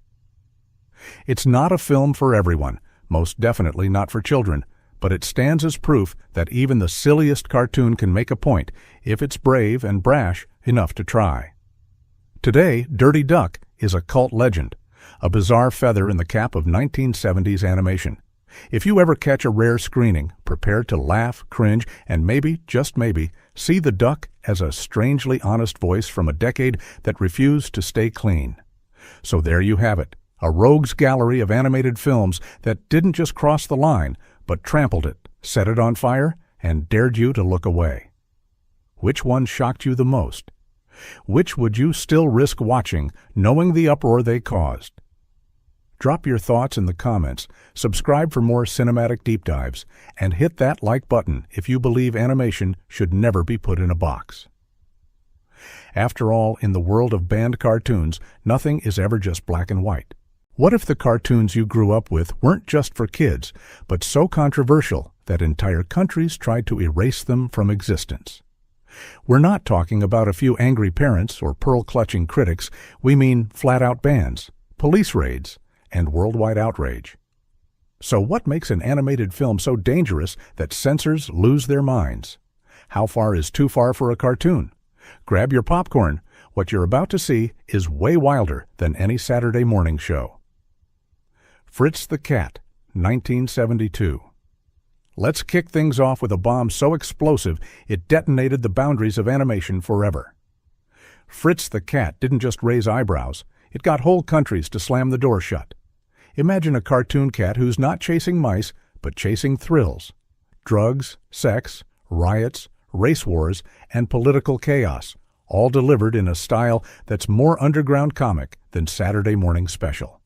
It's not a film for everyone, most definitely not for children, but it stands as proof that even the silliest cartoon can make a point if it's brave and brash enough to try. Today, Dirty Duck is a cult legend, a bizarre feather in the cap of 1970s animation. If you ever catch a rare screening, prepare to laugh, cringe, and maybe, just maybe, see the duck as a strangely honest voice from a decade that refused to stay clean. So there you have it, a rogues gallery of animated films that didn't just cross the line, but trampled it, set it on fire, and dared you to look away. Which one shocked you the most? Which would you still risk watching, knowing the uproar they caused? Drop your thoughts in the comments, subscribe for more cinematic deep dives, and hit that like button if you believe animation should never be put in a box. After all, in the world of banned cartoons, nothing is ever just black and white. What if the cartoons you grew up with weren't just for kids, but so controversial that entire countries tried to erase them from existence? We're not talking about a few angry parents or pearl-clutching critics. We mean flat-out bans, police raids, and worldwide outrage. So what makes an animated film so dangerous that censors lose their minds? How far is too far for a cartoon? Grab your popcorn. What you're about to see is way wilder than any Saturday morning show. Fritz the Cat, 1972. Let's kick things off with a bomb so explosive it detonated the boundaries of animation forever. Fritz the Cat didn't just raise eyebrows, it got whole countries to slam the door shut. Imagine a cartoon cat who's not chasing mice, but chasing thrills. Drugs, sex, riots, race wars, and political chaos, all delivered in a style that's more underground comic than Saturday morning special.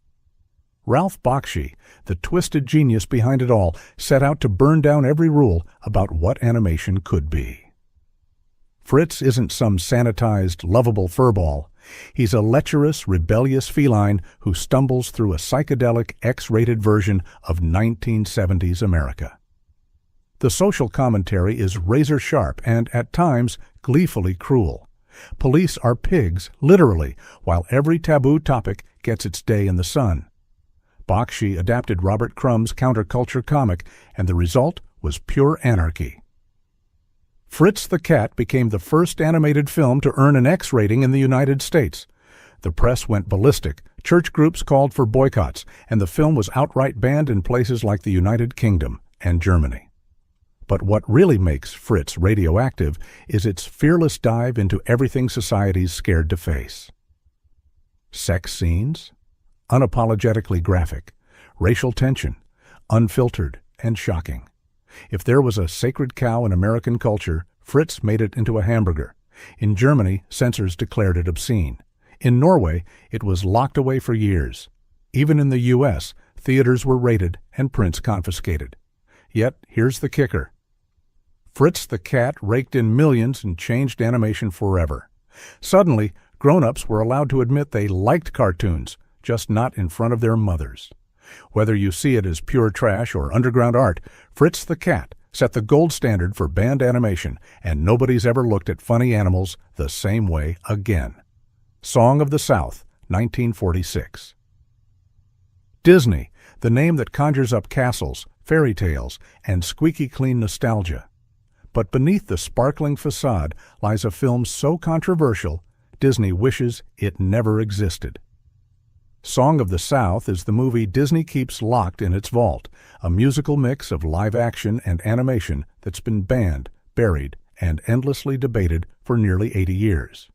Ralph Bakshi, the twisted genius behind it all, set out to burn down every rule about what animation could be. Fritz isn't some sanitized, lovable furball. He's a lecherous, rebellious feline who stumbles through a psychedelic, X-rated version of 1970s America. The social commentary is razor-sharp and, at times, gleefully cruel. Police are pigs, literally, while every taboo topic gets its day in the sun. Bakshi adapted Robert Crumb's counterculture comic, and the result was pure anarchy. Fritz the Cat became the first animated film to earn an X rating in the United States. The press went ballistic, church groups called for boycotts, and the film was outright banned in places like the United Kingdom and Germany. But what really makes Fritz radioactive is its fearless dive into everything society's scared to face. Sex scenes, unapologetically graphic, racial tension, unfiltered and shocking. If there was a sacred cow in American culture, Fritz made it into a hamburger. In Germany, censors declared it obscene. In Norway, it was locked away for years. Even in the U.S., theaters were raided and prints confiscated. Yet, here's the kicker. Fritz the Cat raked in millions and changed animation forever. Suddenly, grown-ups were allowed to admit they liked cartoons, just not in front of their mothers. Whether you see it as pure trash or underground art, Fritz the Cat set the gold standard for banned animation, and nobody's ever looked at funny animals the same way again. Song of the South, 1946. Disney, the name that conjures up castles, fairy tales, and squeaky-clean nostalgia. But beneath the sparkling facade lies a film so controversial, Disney wishes it never existed. Song of the South is the movie Disney keeps locked in its vault, a musical mix of live action and animation that's been banned, buried, and endlessly debated for nearly 80 years.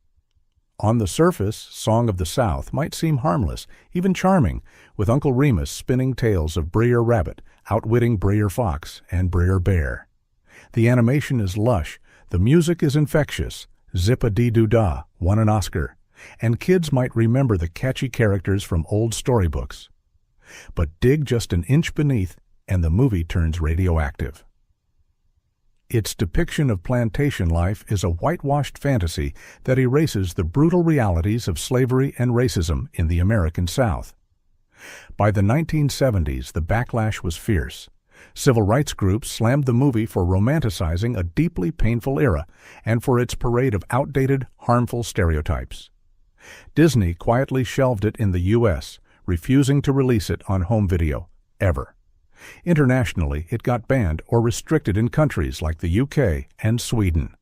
On the surface, Song of the South might seem harmless, even charming, with Uncle Remus spinning tales of Breer Rabbit, outwitting Breer Fox and Breer Bear. The animation is lush, the music is infectious, Zip-a-dee-doo-dah won an Oscar, and kids might remember the catchy characters from old storybooks. But dig just an inch beneath, and the movie turns radioactive. Its depiction of plantation life is a whitewashed fantasy that erases the brutal realities of slavery and racism in the American South. By the 1970s, the backlash was fierce. Civil rights groups slammed the movie for romanticizing a deeply painful era and for its parade of outdated, harmful stereotypes. Disney quietly shelved it in the U.S., refusing to release it on home video, ever. Internationally, it got banned or restricted in countries like the UK and Sweden.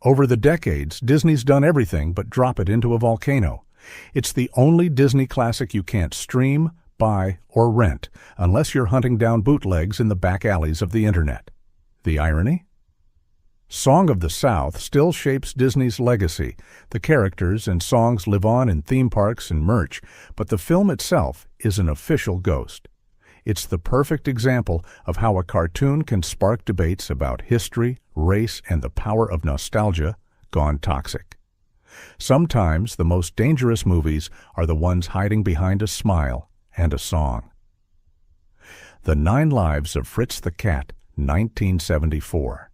Over the decades, Disney's done everything but drop it into a volcano. It's the only Disney classic you can't stream, buy, or rent unless you're hunting down bootlegs in the back alleys of the internet. The irony? Song of the South still shapes Disney's legacy. The characters and songs live on in theme parks and merch, but the film itself is an official ghost. It's the perfect example of how a cartoon can spark debates about history, race, and the power of nostalgia gone toxic. Sometimes the most dangerous movies are the ones hiding behind a smile and a song. The 9 Lives of Fritz the Cat, 1974.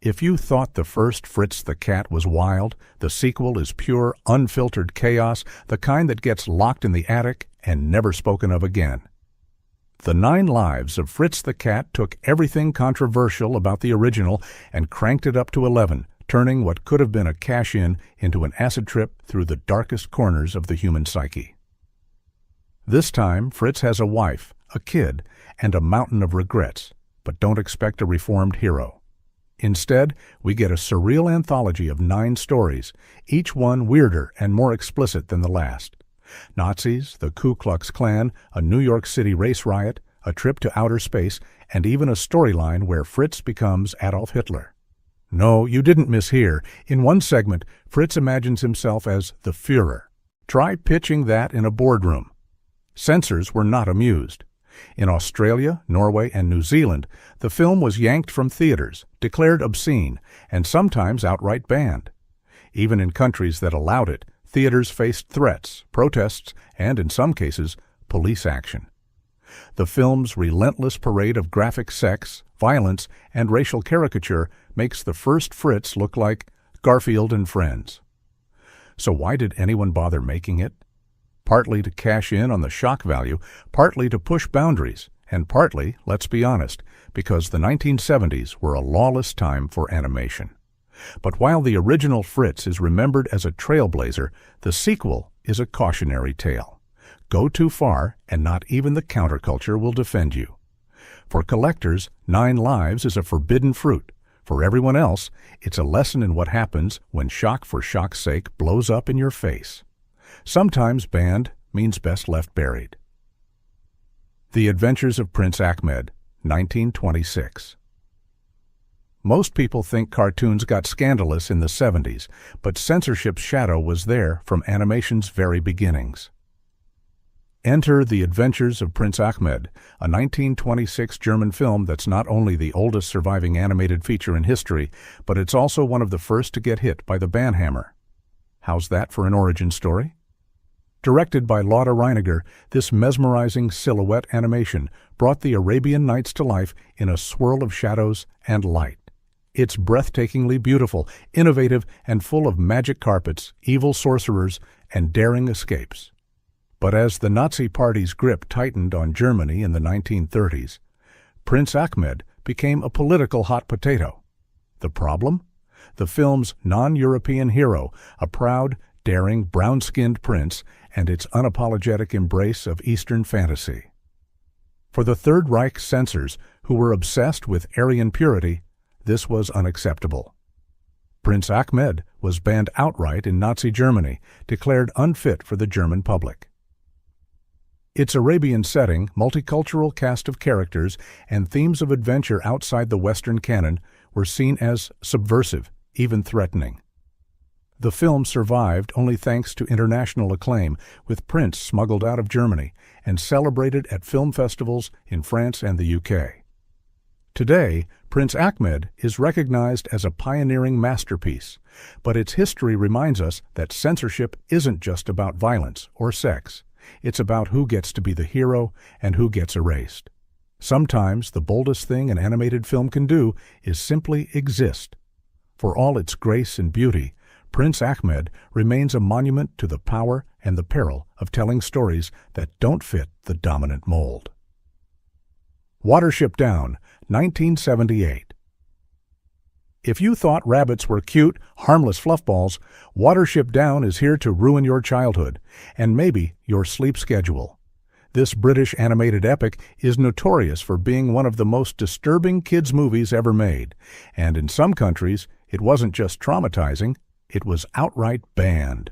If you thought the first Fritz the Cat was wild, the sequel is pure, unfiltered chaos, the kind that gets locked in the attic and never spoken of again. The 9 Lives of Fritz the Cat took everything controversial about the original and cranked it up to 11, turning what could have been a cash-in into an acid trip through the darkest corners of the human psyche. This time, Fritz has a wife, a kid, and a mountain of regrets, but don't expect a reformed hero. Instead, we get a surreal anthology of 9 stories, each one weirder and more explicit than the last. Nazis, the Ku Klux Klan, a New York City race riot, a trip to outer space, and even a storyline where Fritz becomes Adolf Hitler. No, you didn't mishear. In one segment, Fritz imagines himself as the Führer. Try pitching that in a boardroom. Censors were not amused. In Australia, Norway, and New Zealand, the film was yanked from theaters, declared obscene, and sometimes outright banned. Even in countries that allowed it, theaters faced threats, protests, and in some cases, police action. The film's relentless parade of graphic sex, violence, and racial caricature makes the first Fritz look like Garfield and Friends. So why did anyone bother making it? Partly to cash in on the shock value, partly to push boundaries, and partly, let's be honest, because the 1970s were a lawless time for animation. But while the original Fritz is remembered as a trailblazer, the sequel is a cautionary tale. Go too far, and not even the counterculture will defend you. For collectors, 9 lives is a forbidden fruit. For everyone else, it's a lesson in what happens when shock for shock's sake blows up in your face. Sometimes banned means best left buried. The Adventures of Prince Ahmed, 1926. Most people think cartoons got scandalous in the 70s, but censorship's shadow was there from animation's very beginnings. Enter The Adventures of Prince Ahmed, a 1926 German film that's not only the oldest surviving animated feature in history, but it's also one of the first to get hit by the ban hammer. How's that for an origin story? Directed by Lotte Reiniger, this mesmerizing silhouette animation brought the Arabian Nights to life in a swirl of shadows and light. It's breathtakingly beautiful, innovative, and full of magic carpets, evil sorcerers, and daring escapes. But as the Nazi Party's grip tightened on Germany in the 1930s, Prince Ahmed became a political hot potato. The problem? The film's non-European hero, a proud, daring, brown-skinned prince, and its unapologetic embrace of Eastern fantasy. For the Third Reich censors, who were obsessed with Aryan purity, this was unacceptable. Prince Ahmed was banned outright in Nazi Germany, declared unfit for the German public. Its Arabian setting, multicultural cast of characters, and themes of adventure outside the Western canon were seen as subversive, even threatening. The film survived only thanks to international acclaim, with Prince smuggled out of Germany and celebrated at film festivals in France and the UK. Today, Prince Ahmed is recognized as a pioneering masterpiece, but its history reminds us that censorship isn't just about violence or sex. It's about who gets to be the hero and who gets erased. Sometimes the boldest thing an animated film can do is simply exist. For all its grace and beauty, Prince Ahmed remains a monument to the power and the peril of telling stories that don't fit the dominant mold. Watership Down, 1978. If you thought rabbits were cute, harmless fluffballs, Watership Down is here to ruin your childhood, and maybe your sleep schedule. This British animated epic is notorious for being one of the most disturbing kids' movies ever made, and in some countries, it wasn't just traumatizing, it was outright banned.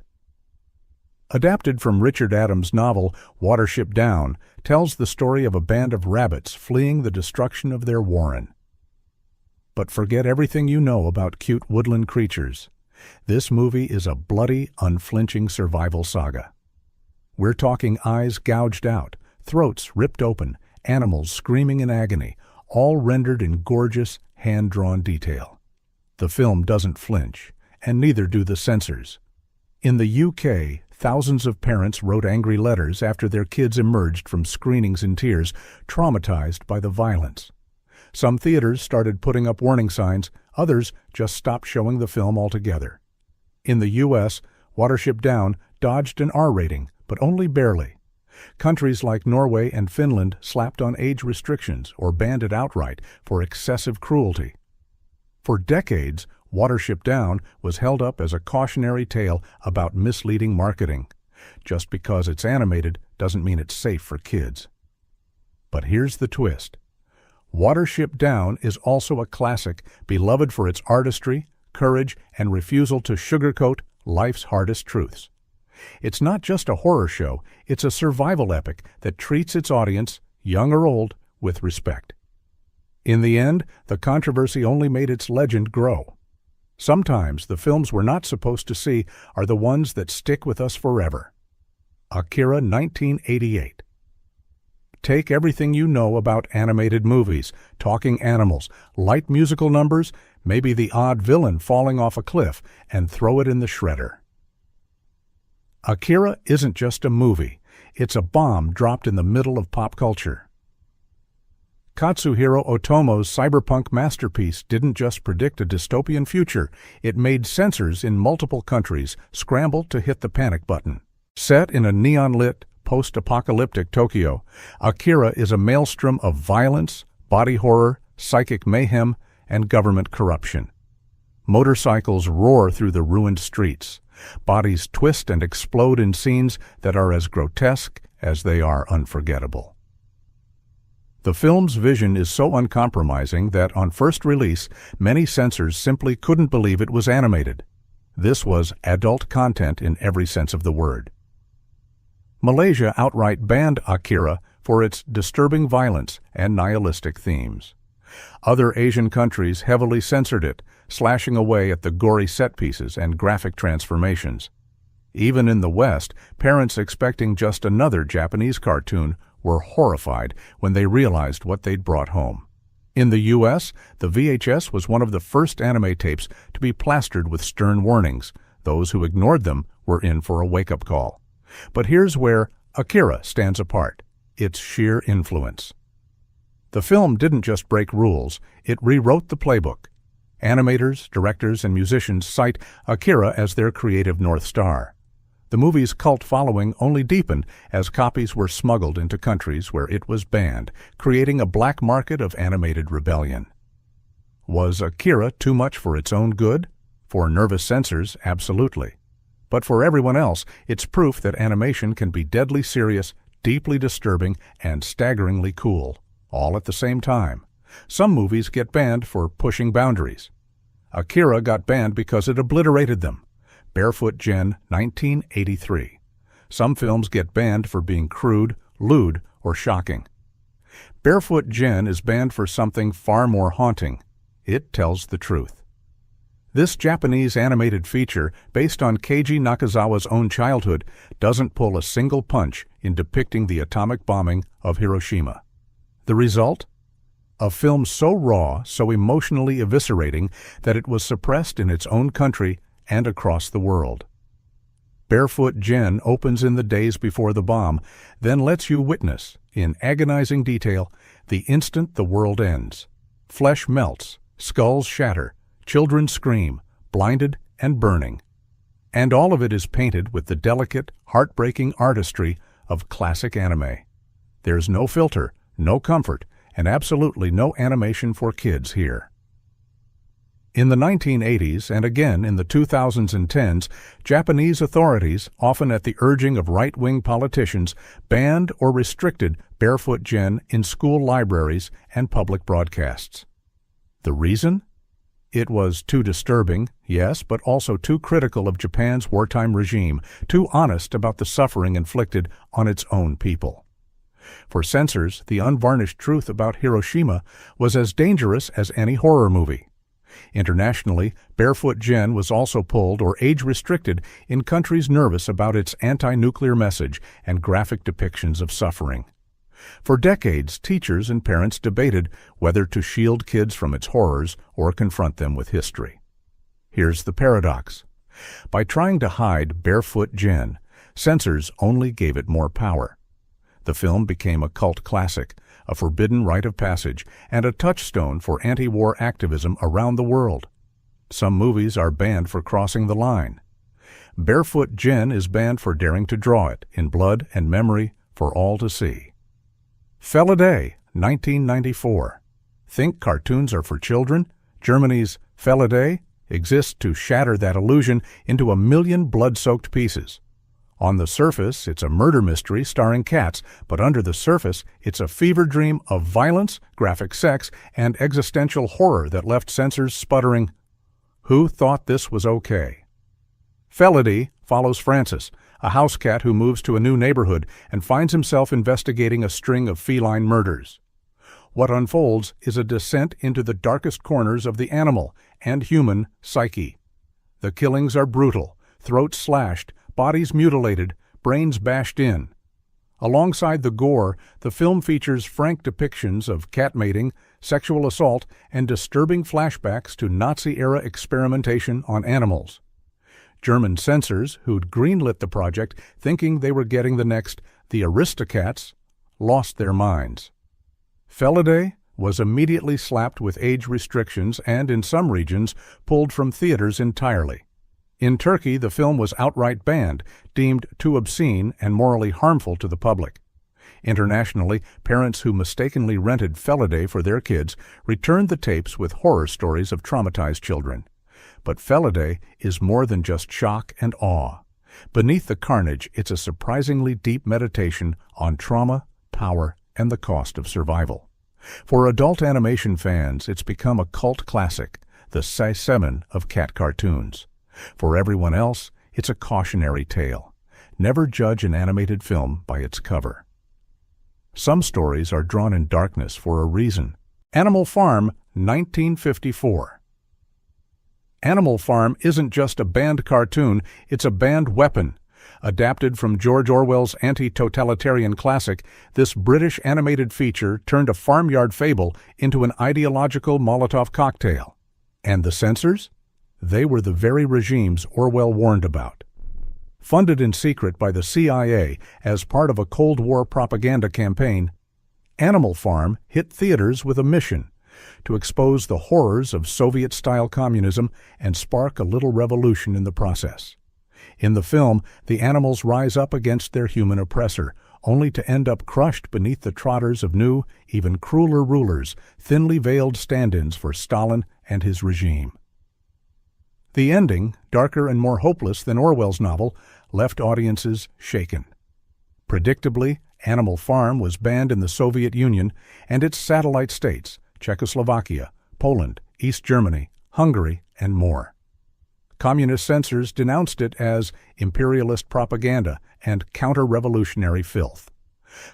Adapted from Richard Adams' novel Watership Down, tells the story of a band of rabbits fleeing the destruction of their warren. But forget everything you know about cute woodland creatures. This movie is a bloody, unflinching survival saga. We're talking eyes gouged out, throats ripped open, animals screaming in agony, all rendered in gorgeous, hand-drawn detail. The film doesn't flinch, and neither do the censors. In the UK, thousands of parents wrote angry letters after their kids emerged from screenings in tears, traumatized by the violence. Some theaters started putting up warning signs, others just stopped showing the film altogether. In the U.S., Watership Down dodged an R rating, but only barely. Countries like Norway and Finland slapped on age restrictions or banned it outright for excessive cruelty. For decades, Watership Down was held up as a cautionary tale about misleading marketing. Just because it's animated doesn't mean it's safe for kids. But here's the twist. Watership Down is also a classic, beloved for its artistry, courage, and refusal to sugarcoat life's hardest truths. It's not just a horror show, it's a survival epic that treats its audience, young or old, with respect. In the end, the controversy only made its legend grow. Sometimes the films we're not supposed to see are the ones that stick with us forever. Akira, 1988. Take everything you know about animated movies, talking animals, light musical numbers, maybe the odd villain falling off a cliff, and throw it in the shredder. Akira isn't just a movie, it's a bomb dropped in the middle of pop culture. Katsuhiro Otomo's cyberpunk masterpiece didn't just predict a dystopian future, it made censors in multiple countries scramble to hit the panic button. Set in a neon-lit, post-apocalyptic Tokyo, Akira is a maelstrom of violence, body horror, psychic mayhem, and government corruption. Motorcycles roar through the ruined streets. Bodies twist and explode in scenes that are as grotesque as they are unforgettable. The film's vision is so uncompromising that on first release, many censors simply couldn't believe it was animated. This was adult content in every sense of the word. Malaysia outright banned Akira for its disturbing violence and nihilistic themes. Other Asian countries heavily censored it, slashing away at the gory set pieces and graphic transformations. Even in the West, parents expecting just another Japanese cartoon were horrified when they realized what they'd brought home. In the U.S., the VHS was one of the first anime tapes to be plastered with stern warnings. Those who ignored them were in for a wake-up call. But here's where Akira stands apart: its sheer influence. The film didn't just break rules, it rewrote the playbook. Animators, directors, and musicians cite Akira as their creative North Star. The movie's cult following only deepened as copies were smuggled into countries where it was banned, creating a black market of animated rebellion. Was Akira too much for its own good? For nervous censors, absolutely. But for everyone else, it's proof that animation can be deadly serious, deeply disturbing, and staggeringly cool, all at the same time. Some movies get banned for pushing boundaries. Akira got banned because it obliterated them. Barefoot Gen, 1983. Some films get banned for being crude, lewd, or shocking. Barefoot Gen is banned for something far more haunting. It tells the truth. This Japanese animated feature, based on Keiji Nakazawa's own childhood, doesn't pull a single punch in depicting the atomic bombing of Hiroshima. The result? A film so raw, so emotionally eviscerating, that it was suppressed in its own country and across the world. Barefoot Gen opens in the days before the bomb, then lets you witness, in agonizing detail, the instant the world ends. Flesh melts, skulls shatter, children scream, blinded and burning. And all of it is painted with the delicate, heartbreaking artistry of classic anime. There's no filter, no comfort, and absolutely no animation for kids here. In the 1980s and again in the 2000s and 10s, Japanese authorities, often at the urging of right-wing politicians, banned or restricted Barefoot Gen in school libraries and public broadcasts. The reason? It was too disturbing, yes, but also too critical of Japan's wartime regime, too honest about the suffering inflicted on its own people. For censors, the unvarnished truth about Hiroshima was as dangerous as any horror movie. Internationally, Barefoot Gen was also pulled or age-restricted in countries nervous about its anti-nuclear message and graphic depictions of suffering. For decades, teachers and parents debated whether to shield kids from its horrors or confront them with history. Here's the paradox. By trying to hide Barefoot Gen, censors only gave it more power. The film became a cult classic, a forbidden rite of passage, and a touchstone for anti-war activism around the world. Some movies are banned for crossing the line. Barefoot Gen is banned for daring to draw it, in blood and memory, for all to see. Feliday, 1994. Think cartoons are for children? Germany's Feliday exists to shatter that illusion into 1 million blood-soaked pieces. On the surface, it's a murder mystery starring cats, but under the surface, it's a fever dream of violence, graphic sex, and existential horror that left censors sputtering, "Who thought this was okay?" Feliday follows Francis, a house cat who moves to a new neighborhood and finds himself investigating a string of feline murders. What unfolds is a descent into the darkest corners of the animal and human psyche. The killings are brutal, throats slashed, bodies mutilated, brains bashed in. Alongside the gore, the film features frank depictions of cat mating, sexual assault, and disturbing flashbacks to Nazi-era experimentation on animals. German censors, who'd greenlit the project thinking they were getting the next The Aristocats, lost their minds. Feliday was immediately slapped with age restrictions and, in some regions, pulled from theaters entirely. In Turkey, the film was outright banned, deemed too obscene and morally harmful to the public. Internationally, parents who mistakenly rented Feliday for their kids returned the tapes with horror stories of traumatized children. But Feliday is more than just shock and awe. Beneath the carnage, it's a surprisingly deep meditation on trauma, power, and the cost of survival. For adult animation fans, it's become a cult classic, the size 7 of cat cartoons. For everyone else, it's a cautionary tale. Never judge an animated film by its cover. Some stories are drawn in darkness for a reason. Animal Farm, 1954. Animal Farm isn't just a banned cartoon, it's a banned weapon. Adapted from George Orwell's anti-totalitarian classic, this British animated feature turned a farmyard fable into an ideological Molotov cocktail. And the censors? They were the very regimes Orwell warned about. Funded in secret by the CIA as part of a Cold War propaganda campaign, Animal Farm hit theaters with a mission: to expose the horrors of Soviet-style communism and spark a little revolution in the process. In the film, the animals rise up against their human oppressor, only to end up crushed beneath the trotters of new, even crueler rulers, thinly veiled stand-ins for Stalin and his regime. The ending, darker and more hopeless than Orwell's novel, left audiences shaken. Predictably, Animal Farm was banned in the Soviet Union and its satellite states, Czechoslovakia, Poland, East Germany, Hungary, and more. Communist censors denounced it as imperialist propaganda and counter-revolutionary filth.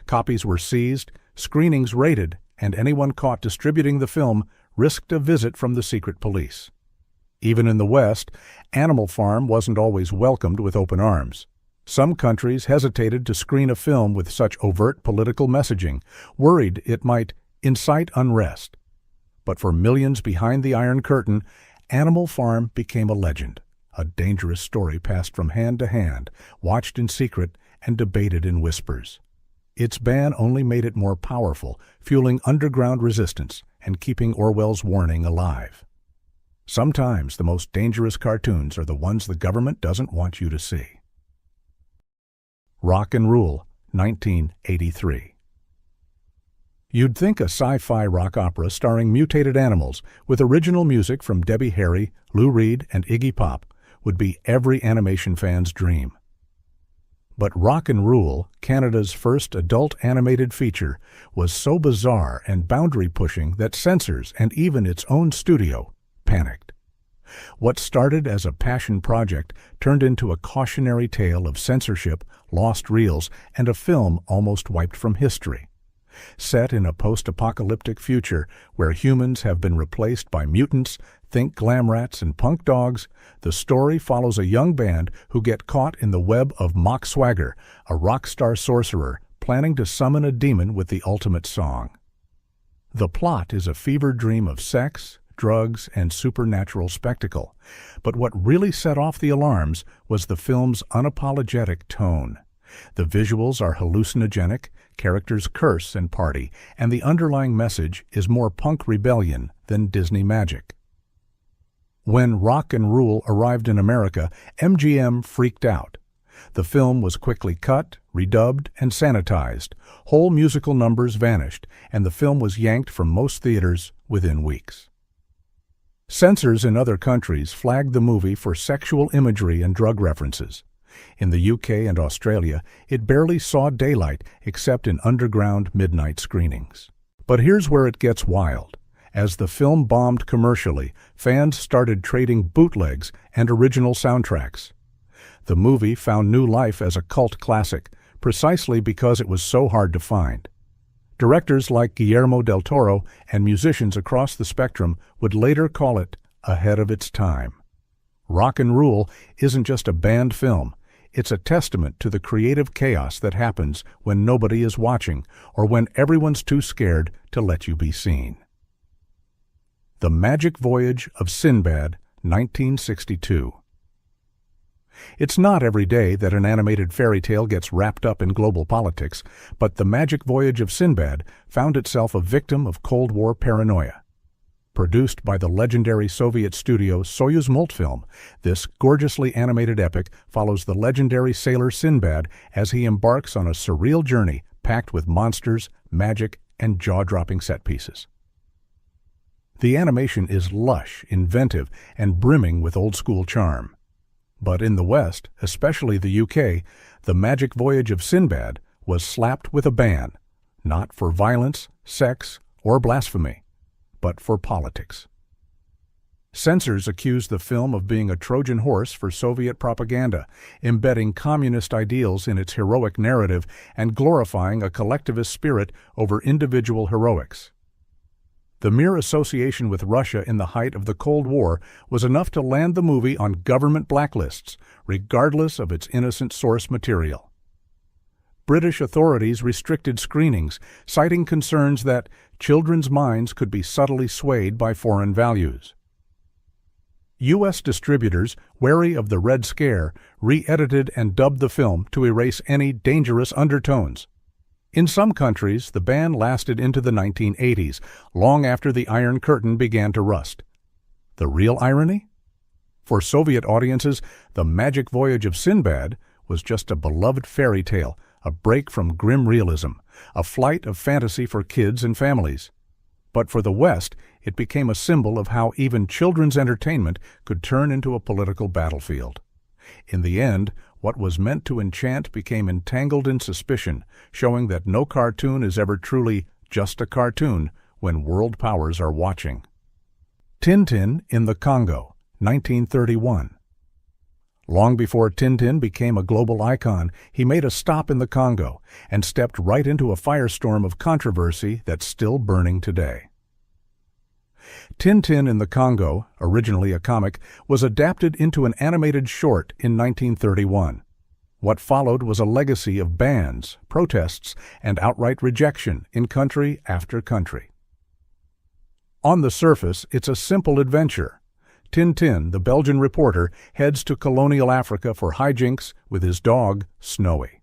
Copies were seized, screenings raided, and anyone caught distributing the film risked a visit from the secret police. Even in the West, Animal Farm wasn't always welcomed with open arms. Some countries hesitated to screen a film with such overt political messaging, worried it might incite unrest. But for millions behind the Iron Curtain, Animal Farm became a legend, a dangerous story passed from hand to hand, watched in secret, and debated in whispers. Its ban only made it more powerful, fueling underground resistance and keeping Orwell's warning alive. Sometimes the most dangerous cartoons are the ones the government doesn't want you to see. Rock and Rule, 1983. You'd think a sci-fi rock opera starring mutated animals with original music from Debbie Harry, Lou Reed, and Iggy Pop would be every animation fan's dream. But Rock and Rule, Canada's first adult animated feature, was so bizarre and boundary-pushing that censors and even its own studio panicked. What started as a passion project turned into a cautionary tale of censorship, lost reels, and a film almost wiped from history. Set in a post-apocalyptic future where humans have been replaced by mutants, think glam rats and punk dogs, the story follows a young band who get caught in the web of Mock Swagger, a rock star sorcerer planning to summon a demon with the ultimate song. The plot is a fever dream of sex, drugs, and supernatural spectacle, but what really set off the alarms was the film's unapologetic tone. The visuals are hallucinogenic, characters curse and party, and the underlying message is more punk rebellion than Disney magic. When Rock and Rule arrived in America, MGM freaked out. The film was quickly cut, redubbed, and sanitized. Whole musical numbers vanished, and the film was yanked from most theaters within weeks. Censors in other countries flagged the movie for sexual imagery and drug references. In the UK and Australia, it barely saw daylight except in underground midnight screenings. But here's where it gets wild. As the film bombed commercially, fans started trading bootlegs and original soundtracks. The movie found new life as a cult classic, precisely because it was so hard to find. Directors like Guillermo del Toro and musicians across the spectrum would later call it ahead of its time. Rock and Rule isn't just a banned film. It's a testament to the creative chaos that happens when nobody is watching or when everyone's too scared to let you be seen. The Magic Voyage of Sinbad, 1962. It's not every day that an animated fairy tale gets wrapped up in global politics, but The Magic Voyage of Sinbad found itself a victim of Cold War paranoia. Produced by the legendary Soviet studio Soyuz Multfilm, this gorgeously animated epic follows the legendary sailor Sinbad as he embarks on a surreal journey packed with monsters, magic, and jaw-dropping set pieces. The animation is lush, inventive, and brimming with old-school charm. But in the West, especially the UK, the magic voyage of Sinbad was slapped with a ban, not for violence, sex, or blasphemy, but for politics. Censors accused the film of being a Trojan horse for Soviet propaganda, embedding communist ideals in its heroic narrative and glorifying a collectivist spirit over individual heroics. The mere association with Russia in the height of the Cold War was enough to land the movie on government blacklists, regardless of its innocent source material. British authorities restricted screenings, citing concerns that children's minds could be subtly swayed by foreign values. U.S. distributors, wary of the Red Scare, re-edited and dubbed the film to erase any dangerous undertones. In some countries, the ban lasted into the 1980s, long after the Iron Curtain began to rust. The real irony? For Soviet audiences, the magic voyage of Sinbad was just a beloved fairy tale, a break from grim realism, a flight of fantasy for kids and families. But for the West, it became a symbol of how even children's entertainment could turn into a political battlefield. In the end, what was meant to enchant became entangled in suspicion, showing that no cartoon is ever truly just a cartoon when world powers are watching. Tintin in the Congo, 1931. Long before Tintin became a global icon, he made a stop in the Congo and stepped right into a firestorm of controversy that's still burning today. Tintin in the Congo, originally a comic, was adapted into an animated short in 1931. What followed was a legacy of bans, protests, and outright rejection in country after country. On the surface, it's a simple adventure. Tintin, the Belgian reporter, heads to colonial Africa for hijinks with his dog, Snowy.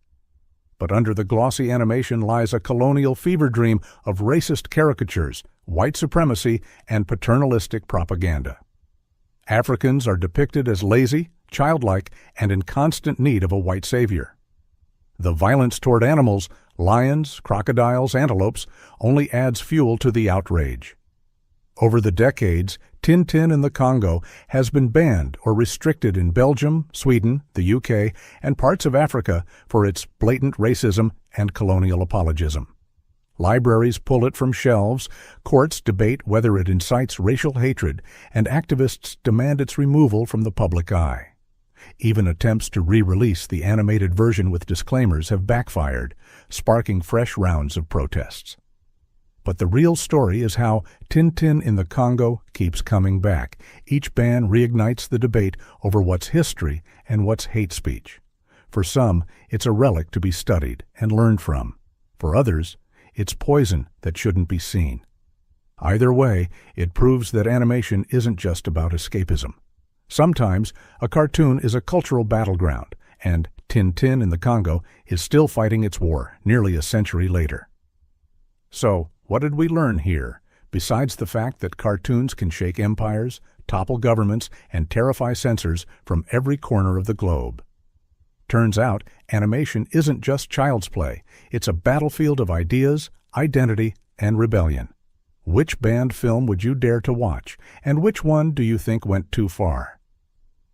But under the glossy animation lies a colonial fever dream of racist caricatures, white supremacy, and paternalistic propaganda. Africans are depicted as lazy, childlike, and in constant need of a white savior. The violence toward animals, lions, crocodiles, antelopes, only adds fuel to the outrage. Over the decades, Tintin in the Congo has been banned or restricted in Belgium, Sweden, the UK, and parts of Africa for its blatant racism and colonial apologism. Libraries pull it from shelves, courts debate whether it incites racial hatred, and activists demand its removal from the public eye. Even attempts to re-release the animated version with disclaimers have backfired, sparking fresh rounds of protests. But the real story is how Tintin in the Congo keeps coming back. Each ban reignites the debate over what's history and what's hate speech. For some, it's a relic to be studied and learned from. For others, it's poison that shouldn't be seen. Either way, it proves that animation isn't just about escapism. Sometimes, a cartoon is a cultural battleground, and Tintin in the Congo is still fighting its war nearly a century later. So, what did we learn here, besides the fact that cartoons can shake empires, topple governments, and terrify censors from every corner of the globe? Turns out, animation isn't just child's play. It's a battlefield of ideas, identity, and rebellion. Which banned film would you dare to watch, and which one do you think went too far?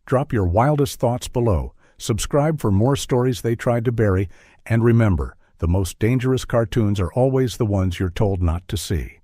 Drop your wildest thoughts below, subscribe for more stories they tried to bury, and remember, the most dangerous cartoons are always the ones you're told not to see.